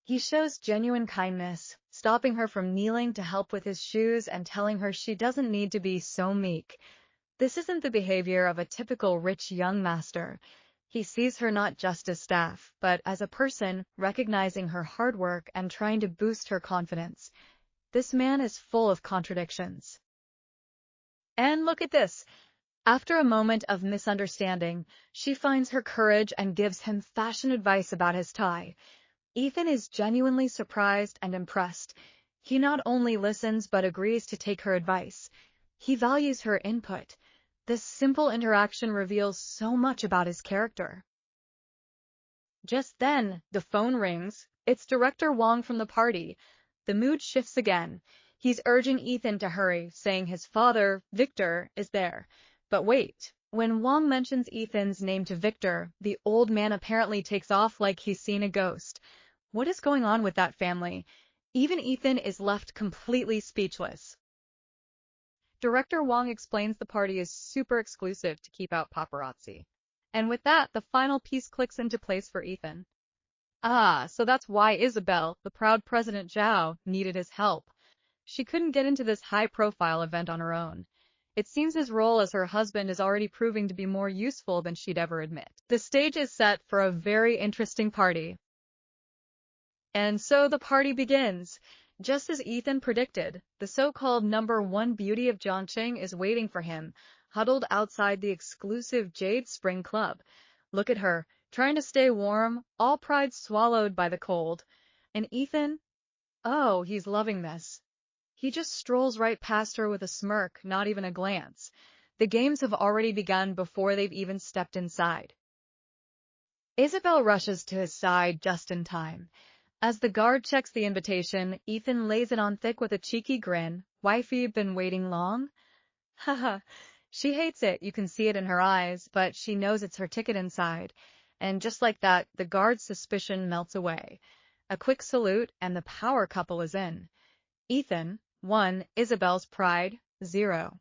He shows genuine kindness, stopping her from kneeling to help with his shoes and telling her she doesn't need to be so meek. This isn't the behavior of a typical rich young master. He sees her not just as staff, but as a person, recognizing her hard work and trying to boost her confidence. This man is full of contradictions. And look at this. After a moment of misunderstanding, she finds her courage and gives him fashion advice about his tie. Ethan is genuinely surprised and impressed. He not only listens but agrees to take her advice. He values her input. This simple interaction reveals so much about his character. Just then, the phone rings. It's Director Wong from the party. The mood shifts again. He's urging Ethan to hurry, saying his father, Victor, is there. But wait, when Wong mentions Ethan's name to Victor, the old man apparently takes off like he's seen a ghost. What is going on with that family? Even Ethan is left completely speechless. Director Wong explains the party is super exclusive to keep out paparazzi. And with that, the final piece clicks into place for Ethan. Ah, so that's why Isabel, the proud President Zhao, needed his help. She couldn't get into this high-profile event on her own. It seems his role as her husband is already proving to be more useful than she'd ever admit. The stage is set for a very interesting party. And so the party begins. Just as Ethan predicted, the so-called number one beauty of Zhongqing is waiting for him, huddled outside the exclusive Jade Spring Club. Look at her, trying to stay warm, all pride swallowed by the cold. And Ethan? Oh, he's loving this. He just strolls right past her with a smirk, not even a glance. The games have already begun before they've even stepped inside. Isabel rushes to his side just in time. As the guard checks the invitation, Ethan lays it on thick with a cheeky grin. Wifey, been waiting long? Haha. She hates it, you can see it in her eyes, but she knows it's her ticket inside. And just like that, the guard's suspicion melts away. A quick salute, and the power couple is in. Ethan, 1, Isabel's pride, 0.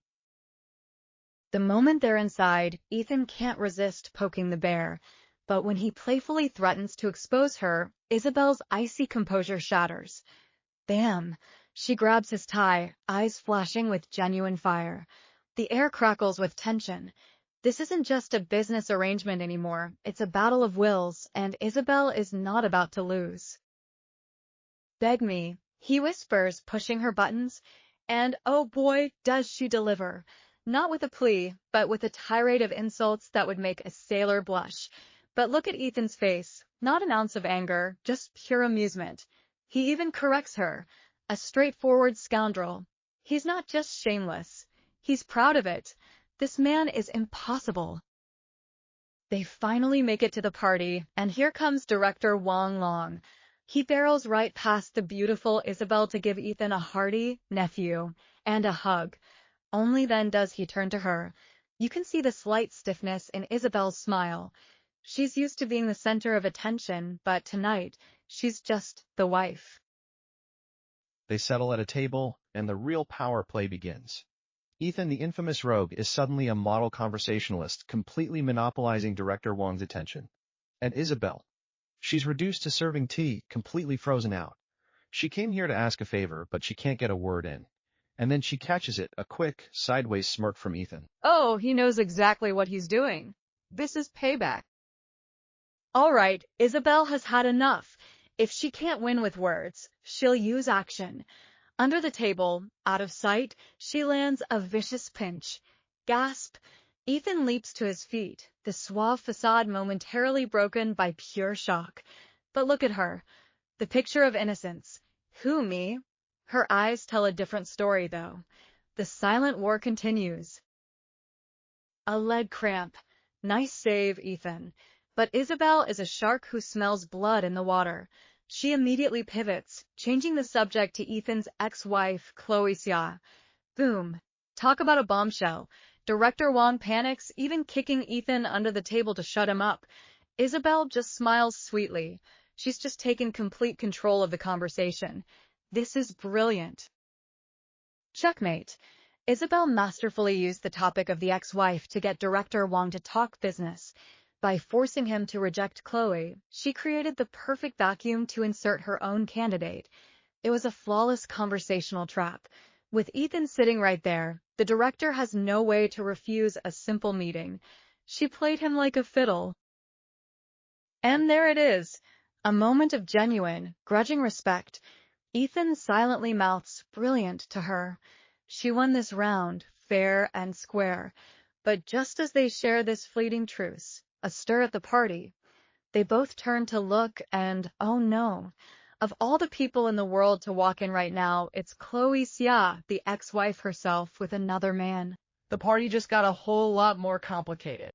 The moment they're inside, Ethan can't resist poking the bear. But when he playfully threatens to expose her, Isabel's icy composure shatters. Bam! She grabs his tie, eyes flashing with genuine fire. The air crackles with tension. This isn't just a business arrangement anymore, it's a battle of wills, and Isabel is not about to lose. Beg me, he whispers, pushing her buttons, and oh boy, does she deliver. Not with a plea, but with a tirade of insults that would make a sailor blush. But look at Ethan's face, not an ounce of anger, just pure amusement. He even corrects her, a straightforward scoundrel. He's not just shameless, he's proud of it. This man is impossible. They finally make it to the party, and here comes Director Wong Long. He barrels right past the beautiful Isabel to give Ethan a hearty nephew and a hug. Only then does he turn to her. You can see the slight stiffness in Isabel's smile. She's used to being the center of attention, but tonight, she's just the wife. They settle at a table, and the real power play begins. Ethan, the infamous rogue, is suddenly a model conversationalist, completely monopolizing Director Wong's attention. And Isabel. She's reduced to serving tea, completely frozen out. She came here to ask a favor, but she can't get a word in. And then she catches it, a quick, sideways smirk from Ethan. Oh, he knows exactly what he's doing. This is payback. All right, Isabel has had enough. If she can't win with words, she'll use action. Under the table, out of sight, she lands a vicious pinch. Gasp! Ethan leaps to his feet, the suave facade momentarily broken by pure shock. But look at her. The picture of innocence. Who, me? Her eyes tell a different story, though. The silent war continues. A leg cramp. Nice save, Ethan. But Isabel is a shark who smells blood in the water. She immediately pivots, changing the subject to Ethan's ex-wife, Chloe Xia. Boom. Talk about a bombshell. Director Wong panics, even kicking Ethan under the table to shut him up. Isabel just smiles sweetly. She's just taken complete control of the conversation. This is brilliant. Checkmate. Isabel masterfully used the topic of the ex-wife to get Director Wong to talk business. By forcing him to reject Chloe, she created the perfect vacuum to insert her own candidate. It was a flawless conversational trap. With Ethan sitting right there, the director has no way to refuse a simple meeting. She played him like a fiddle. And there it is, a moment of genuine, grudging respect. Ethan silently mouths brilliant to her. She won this round, fair and square. But just as they share this fleeting truce, a stir at the party, they both turn to look and, oh no, Of all the people in the world to walk in right now, it's Chloe Xia, the ex-wife herself, with another man. The party just got a whole lot more complicated.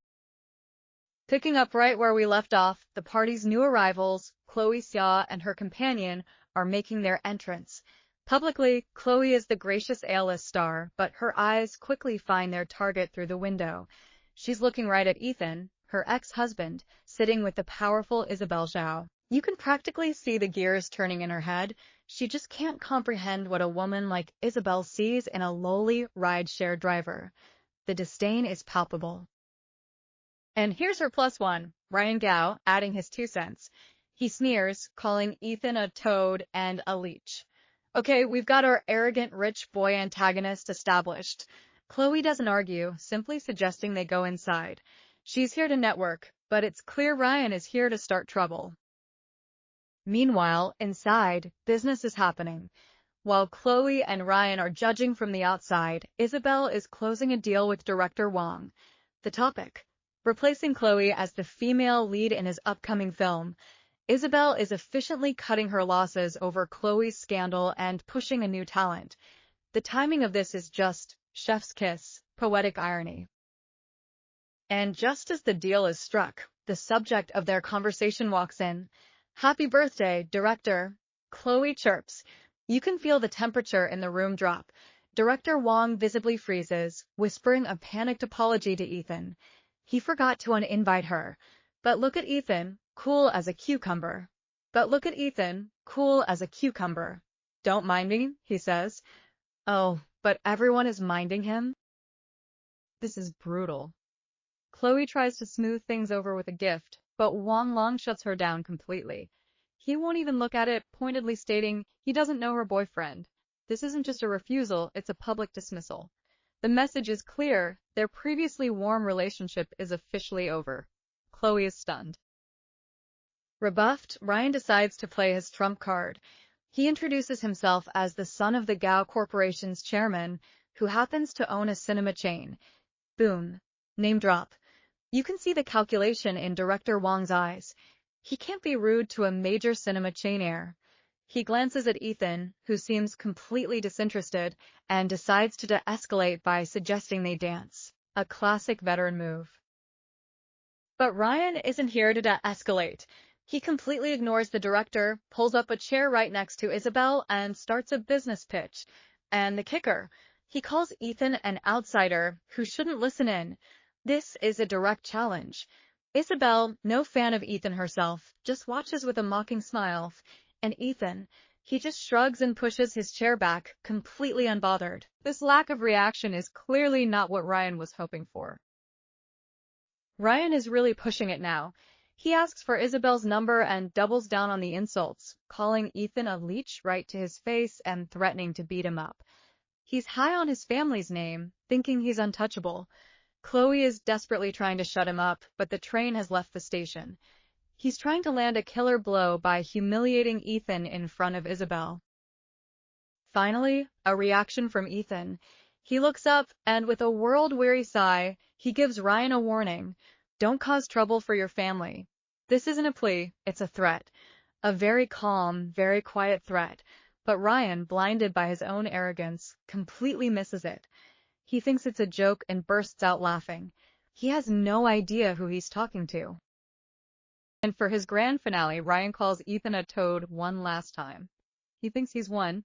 Picking up right where we left off, the party's new arrivals, Chloe Xia and her companion, are making their entrance. Publicly, Chloe is the gracious A-list star, but her eyes quickly find their target through the window. She's looking right at Ethan, her ex-husband, sitting with the powerful Isabel Zhao. You can practically see the gears turning in her head. She just can't comprehend what a woman like Isabel sees in a lowly ride-share driver. The disdain is palpable. And here's her plus one, Ryan Gao, adding his 2 cents. He sneers, calling Ethan a toad and a leech. Okay, we've got our arrogant rich boy antagonist established. Chloe doesn't argue, simply suggesting they go inside. She's here to network, but it's clear Ryan is here to start trouble. Meanwhile, inside, business is happening. While Chloe and Ryan are judging from the outside, Isabel is closing a deal with director Wong. The topic: replacing Chloe as the female lead in his upcoming film. Isabel is efficiently cutting her losses over Chloe's scandal and pushing a new talent. The timing of this is just chef's kiss, poetic irony. And just as the deal is struck, the subject of their conversation walks in. Happy birthday, director. Chloe chirps. You can feel the temperature in the room drop. Director Wong visibly freezes, whispering a panicked apology to Ethan. He forgot to uninvite her. But look at Ethan, cool as a cucumber. Don't mind me, he says. Oh, but everyone is minding him? This is brutal. Chloe tries to smooth things over with a gift, but Wong Long shuts her down completely. He won't even look at it, pointedly stating he doesn't know her boyfriend. This isn't just a refusal, it's a public dismissal. The message is clear, their previously warm relationship is officially over. Chloe is stunned. Rebuffed, Ryan decides to play his trump card. He introduces himself as the son of the Gao Corporation's chairman, who happens to own a cinema chain. Boom. Name drop. You can see the calculation in director Wong's eyes. He can't be rude to a major cinema chain heir. He glances at Ethan, who seems completely disinterested, and decides to de-escalate by suggesting they dance. A classic veteran move. But Ryan isn't here to de-escalate. He completely ignores the director, pulls up a chair right next to Isabel, and starts a business pitch. And the kicker, he calls Ethan an outsider who shouldn't listen in. This is a direct challenge. Isabel, no fan of Ethan herself, just watches with a mocking smile. And Ethan, he just shrugs and pushes his chair back, completely unbothered. This lack of reaction is clearly not what Ryan was hoping for. Ryan is really pushing it now. He asks for Isabel's number and doubles down on the insults, calling Ethan a leech right to his face and threatening to beat him up. He's high on his family's name, thinking he's untouchable. Chloe is desperately trying to shut him up, but the train has left the station. He's trying to land a killer blow by humiliating Ethan in front of Isabel. Finally, a reaction from Ethan. He looks up, and with a world-weary sigh, he gives Ryan a warning. Don't cause trouble for your family. This isn't a plea, it's a threat. A very calm, very quiet threat. But Ryan, blinded by his own arrogance, completely misses it. He thinks it's a joke and bursts out laughing. He has no idea who he's talking to. And for his grand finale, Ryan calls Ethan a toad one last time. He thinks he's won.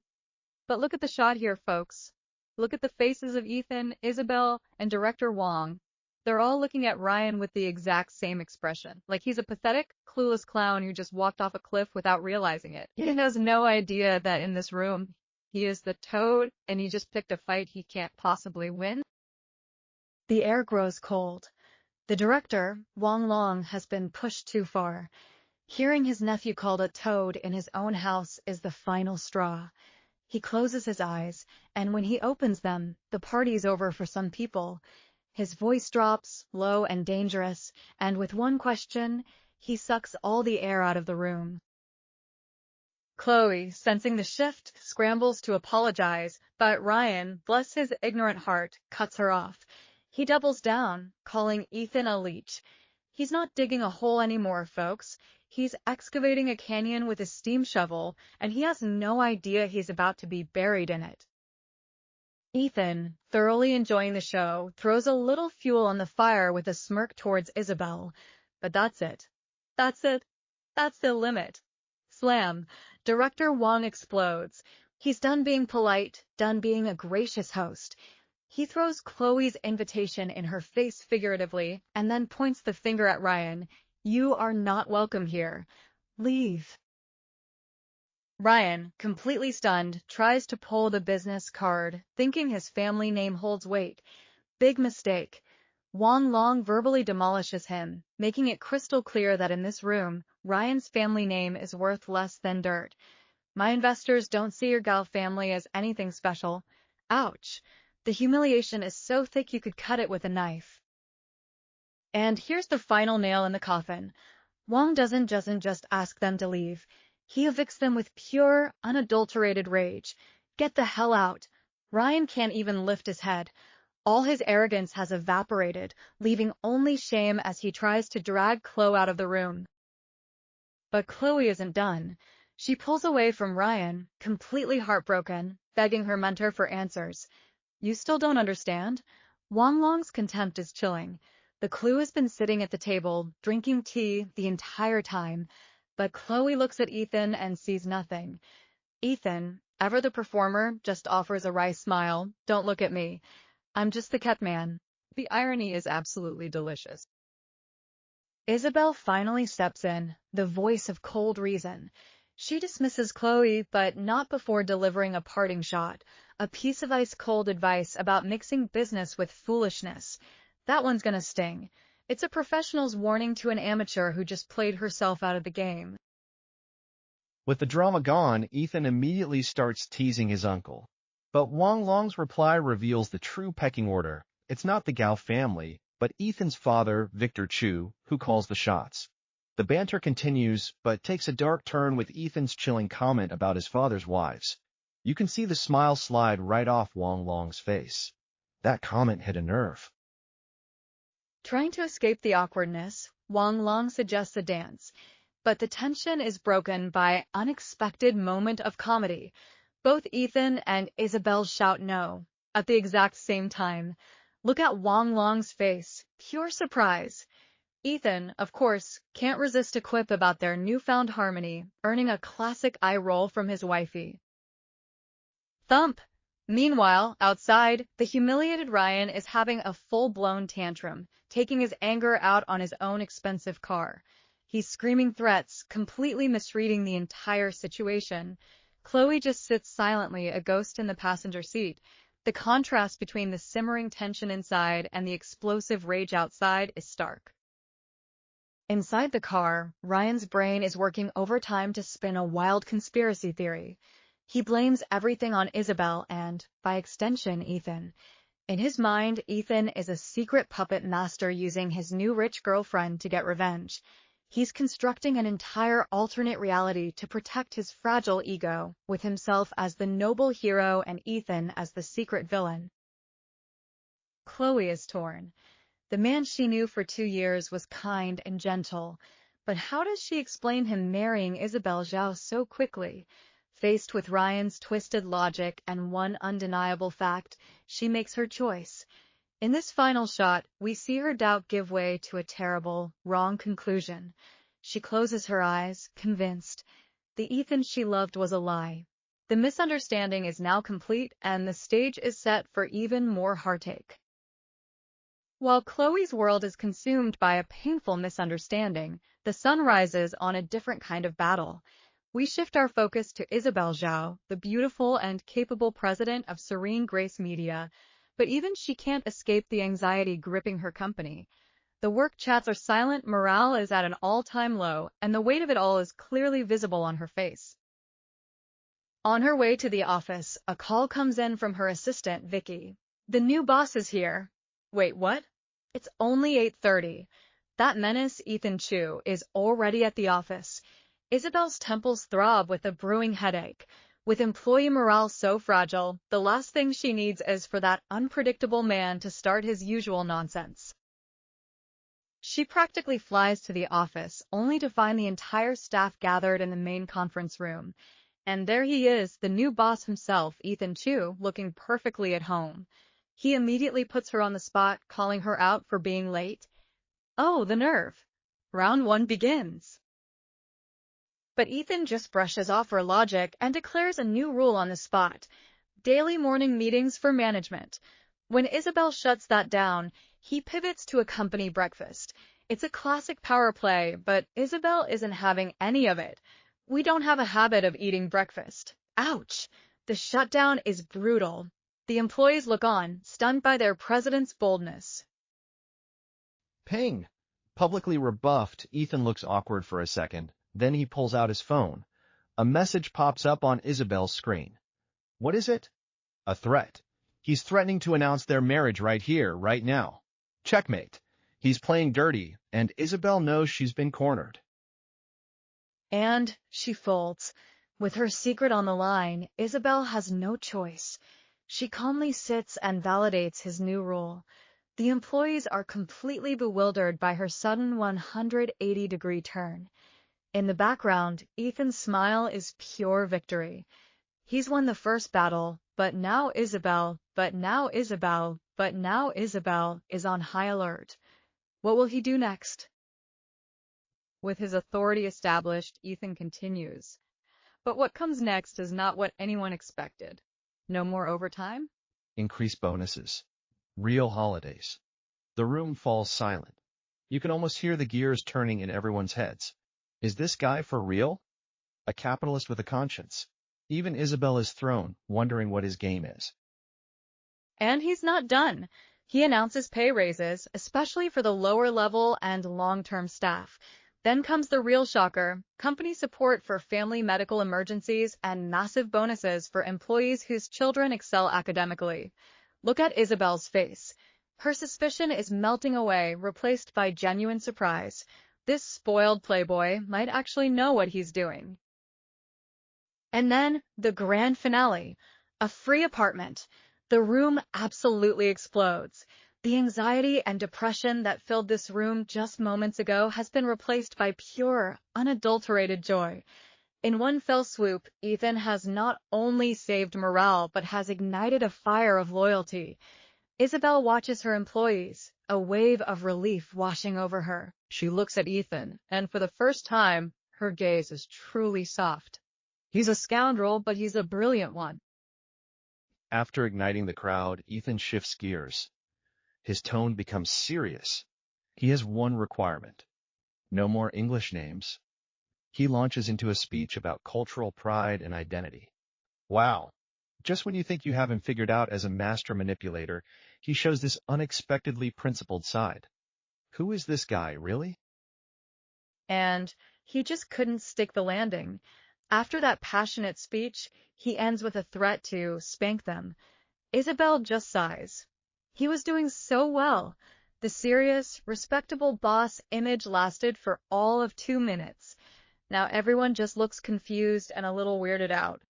But look at the shot here, folks. Look at the faces of Ethan, Isabel, and director Wong. They're all looking at Ryan with the exact same expression, like he's a pathetic, clueless clown who just walked off a cliff without realizing it. He has no idea that in this room, he is the toad, and he just picked a fight he can't possibly win. The air grows cold. The director, Wong Long, has been pushed too far. Hearing his nephew called a toad in his own house is the final straw. He closes his eyes, and when he opens them, the party's over for some people. His voice drops, low and dangerous, and with one question, he sucks all the air out of the room. Chloe, sensing the shift, scrambles to apologize, but Ryan, bless his ignorant heart, cuts her off. He doubles down, calling Ethan a leech. He's not digging a hole anymore, folks. He's excavating a canyon with a steam shovel, and he has no idea he's about to be buried in it. Ethan, thoroughly enjoying the show, throws a little fuel on the fire with a smirk towards Isabel. But that's it. That's it. That's the limit. Slam. Director Wong explodes. He's done being polite, done being a gracious host. He throws Chloe's invitation in her face figuratively, and then points the finger at Ryan. You are not welcome here. Leave. Ryan, completely stunned, tries to pull the business card, thinking his family name holds weight. Big mistake. Wong Long verbally demolishes him, making it crystal clear that in this room, Ryan's family name is worth less than dirt. My investors don't see your gal family as anything special. Ouch. The humiliation is so thick you could cut it with a knife. And here's the final nail in the coffin. Wong doesn't just ask them to leave. He evicts them with pure, unadulterated rage. Get the hell out. Ryan can't even lift his head. All his arrogance has evaporated, leaving only shame as he tries to drag Chloe out of the room. But Chloe isn't done. She pulls away from Ryan, completely heartbroken, begging her mentor for answers. You still don't understand? Wong Long's contempt is chilling. The Clue has been sitting at the table, drinking tea the entire time, but Chloe looks at Ethan and sees nothing. Ethan, ever the performer, just offers a wry smile. Don't look at me. I'm just the kept man. The irony is absolutely delicious. Isabel finally steps in, the voice of cold reason. She dismisses Chloe, but not before delivering a parting shot, a piece of ice-cold advice about mixing business with foolishness. That one's gonna sting. It's a professional's warning to an amateur who just played herself out of the game. With the drama gone, Ethan immediately starts teasing his uncle. But Wong Long's reply reveals the true pecking order. It's not the Gao family, but Ethan's father, Victor Chu, who calls the shots. The banter continues, but takes a dark turn with Ethan's chilling comment about his father's wives. You can see the smile slide right off Wong Long's face. That comment hit a nerve. Trying to escape the awkwardness, Wong Long suggests a dance, but the tension is broken by an unexpected moment of comedy. Both Ethan and Isabel shout no, at the exact same time. Look at Wong Long's face, pure surprise. Ethan, of course, can't resist a quip about their newfound harmony, earning a classic eye roll from his wifey. Thump! Meanwhile, outside, the humiliated Ryan is having a full-blown tantrum, taking his anger out on his own expensive car. He's screaming threats, completely misreading the entire situation. Chloe just sits silently, a ghost in the passenger seat. The contrast between the simmering tension inside and the explosive rage outside is stark. Inside the car, Ryan's brain is working overtime to spin a wild conspiracy theory. He blames everything on Isabel and, by extension, Ethan. In his mind, Ethan is a secret puppet master using his new rich girlfriend to get revenge. He's constructing an entire alternate reality to protect his fragile ego, with himself as the noble hero and Ethan as the secret villain. Chloe is torn. The man she knew for 2 years was kind and gentle, but how does she explain him marrying Isabel Zhao so quickly? Faced with Ryan's twisted logic and one undeniable fact, she makes her choice. In this final shot, we see her doubt give way to a terrible, wrong conclusion. She closes her eyes, convinced. The Ethan she loved was a lie. The misunderstanding is now complete, and the stage is set for even more heartache. While Chloe's world is consumed by a painful misunderstanding, the sun rises on a different kind of battle. We shift our focus to Isabel Zhao, the beautiful and capable president of Serene Grace Media, but even she can't escape the anxiety gripping her company. The work chats are silent, morale is at an all-time low, and the weight of it all is clearly visible on her face. On her way to the office, a call comes in from her assistant, Vicky. The new boss is here. Wait, what? It's only 8:30. That menace, Ethan Chu, is already at the office. Isabel's temples throb with a brewing headache. With employee morale so fragile, the last thing she needs is for that unpredictable man to start his usual nonsense. She practically flies to the office, only to find the entire staff gathered in the main conference room. And there he is, the new boss himself, Ethan Chu, looking perfectly at home. He immediately puts her on the spot, calling her out for being late. Oh, the nerve. Round one begins. But Ethan just brushes off her logic and declares a new rule on the spot. Daily morning meetings for management. When Isabel shuts that down, he pivots to a company breakfast. It's a classic power play, but Isabel isn't having any of it. We don't have a habit of eating breakfast. Ouch! The shutdown is brutal. The employees look on, stunned by their president's boldness. Ping! Publicly rebuffed, Ethan looks awkward for a second. Then he pulls out his phone. A message pops up on Isabel's screen. What is it? A threat. He's threatening to announce their marriage right here, right now. Checkmate. He's playing dirty, and Isabel knows she's been cornered. And she folds. With her secret on the line, Isabel has no choice. She calmly sits and validates his new rule. The employees are completely bewildered by her sudden 180-degree turn. In the background, Ethan's smile is pure victory. He's won the first battle, but now Isabel is on high alert. What will he do next? With his authority established, Ethan continues. But what comes next is not what anyone expected. No more overtime? Increased bonuses. Real holidays. The room falls silent. You can almost hear the gears turning in everyone's heads. Is this guy for real? A capitalist with a conscience. Even Isabel is thrown, wondering what his game is. And he's not done. He announces pay raises, especially for the lower level and long-term staff. Then comes the real shocker, company support for family medical emergencies and massive bonuses for employees whose children excel academically. Look at Isabel's face. Her suspicion is melting away, replaced by genuine surprise. This spoiled playboy might actually know what he's doing. And then, the grand finale. A free apartment. The room absolutely explodes. The anxiety and depression that filled this room just moments ago has been replaced by pure, unadulterated joy. In one fell swoop, Ethan has not only saved morale, but has ignited a fire of loyalty. Isabel watches her employees, a wave of relief washing over her. She looks at Ethan, and for the first time, her gaze is truly soft. He's a scoundrel, but he's a brilliant one. After igniting the crowd, Ethan shifts gears. His tone becomes serious. He has one requirement. No more English names. He launches into a speech about cultural pride and identity. Wow. Just when you think you have him figured out as a master manipulator, he shows this unexpectedly principled side. Who is this guy, really? And he just couldn't stick the landing. After that passionate speech, he ends with a threat to spank them. Isabel just sighs. He was doing so well. The serious, respectable boss image lasted for all of 2 minutes. Now everyone just looks confused and a little weirded out.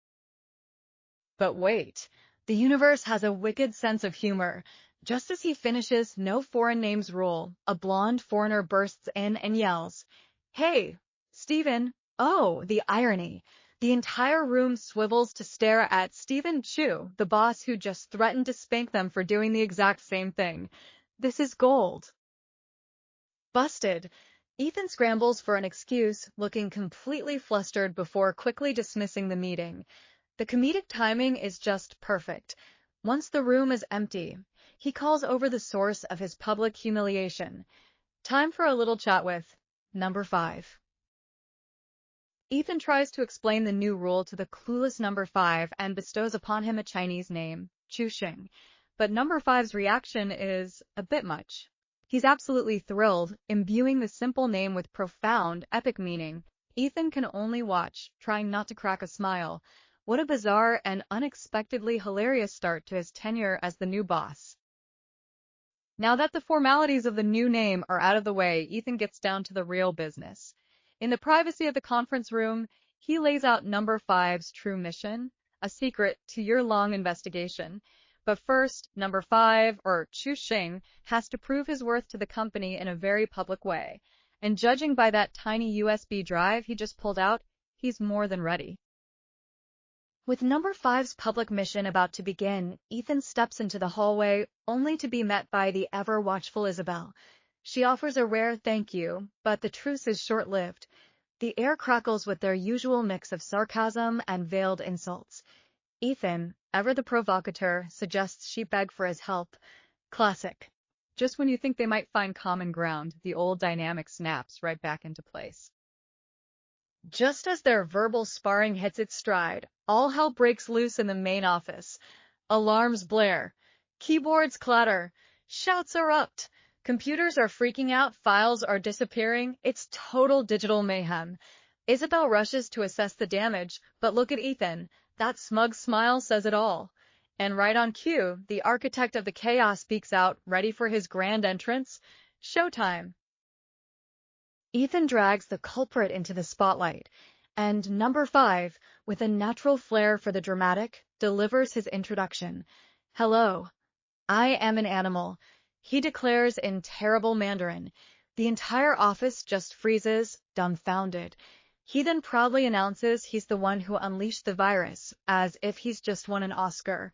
But wait, the universe has a wicked sense of humor. Just as he finishes no foreign names rule, a blonde foreigner bursts in and yells, "Hey, Stephen!" Oh, the irony. The entire room swivels to stare at Stephen Chu, the boss who just threatened to spank them for doing the exact same thing. This is gold. Busted. Ethan scrambles for an excuse, looking completely flustered before quickly dismissing the meeting. The comedic timing is just perfect. Once the room is empty, he calls over the source of his public humiliation. Time for a little chat with number 5. Ethan tries to explain the new rule to the clueless number 5 and bestows upon him a Chinese name, Chu Xing. But number 5's reaction is a bit much. He's absolutely thrilled, imbuing the simple name with profound, epic meaning. Ethan can only watch, trying not to crack a smile. What a bizarre and unexpectedly hilarious start to his tenure as the new boss. Now that the formalities of the new name are out of the way, Ethan gets down to the real business. In the privacy of the conference room, he lays out number 5's true mission, a secret to year-long investigation. But first, number 5, or Chu Xing, has to prove his worth to the company in a very public way. And judging by that tiny USB drive he just pulled out, he's more than ready. With number 5's public mission about to begin, Ethan steps into the hallway only to be met by the ever-watchful Isabel. She offers a rare thank you, but the truce is short-lived. The air crackles with their usual mix of sarcasm and veiled insults. Ethan, ever the provocateur, suggests she beg for his help. Classic. Just when you think they might find common ground, the old dynamic snaps right back into place. Just as their verbal sparring hits its stride, all hell breaks loose in the main office. Alarms blare. Keyboards clatter. Shouts erupt. Computers are freaking out. Files are disappearing. It's total digital mayhem. Isabel rushes to assess the damage, but look at Ethan. That smug smile says it all. And right on cue, the architect of the chaos speaks out, ready for his grand entrance. Showtime. Ethan drags the culprit into the spotlight, and number 5, with a natural flair for the dramatic, delivers his introduction. Hello, I am an animal, he declares in terrible Mandarin. The entire office just freezes, dumbfounded. He then proudly announces he's the one who unleashed the virus, as if he's just won an Oscar.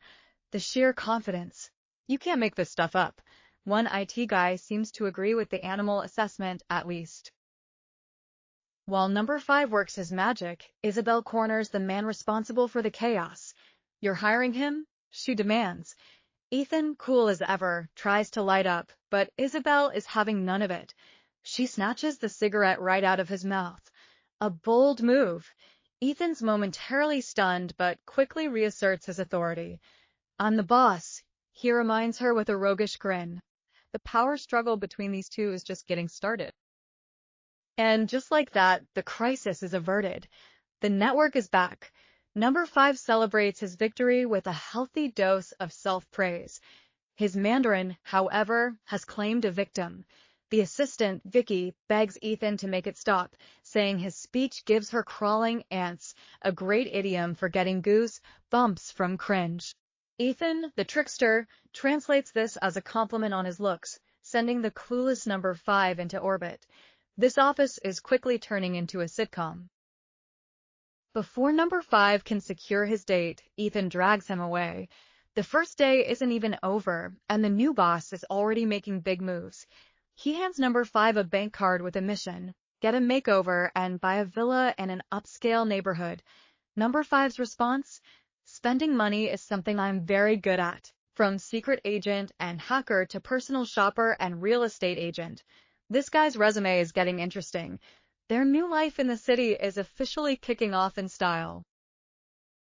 The sheer confidence. You can't make this stuff up. One IT guy seems to agree with the animal assessment, at least. While number 5 works his magic, Isabel corners the man responsible for the chaos. You're hiring him? She demands. Ethan, cool as ever, tries to light up, but Isabel is having none of it. She snatches the cigarette right out of his mouth. A bold move. Ethan's momentarily stunned, but quickly reasserts his authority. I'm the boss, he reminds her with a roguish grin. The power struggle between these two is just getting started. And just like that, the crisis is averted. The network is back. Number 5 celebrates his victory with a healthy dose of self-praise. His Mandarin, however, has claimed a victim. The assistant, Vicky, begs Ethan to make it stop, saying his speech gives her crawling ants, a great idiom for getting goose bumps from cringe. Ethan, the trickster, translates this as a compliment on his looks, sending the clueless number 5 into orbit. This office is quickly turning into a sitcom. Before number 5 can secure his date, Ethan drags him away. The first day isn't even over, and the new boss is already making big moves. He hands number 5 a bank card with a mission: get a makeover and buy a villa in an upscale neighborhood. Number 5's response? Spending money is something I'm very good at. From secret agent and hacker to personal shopper and real estate agent. This guy's resume is getting interesting. Their new life in the city is officially kicking off in style.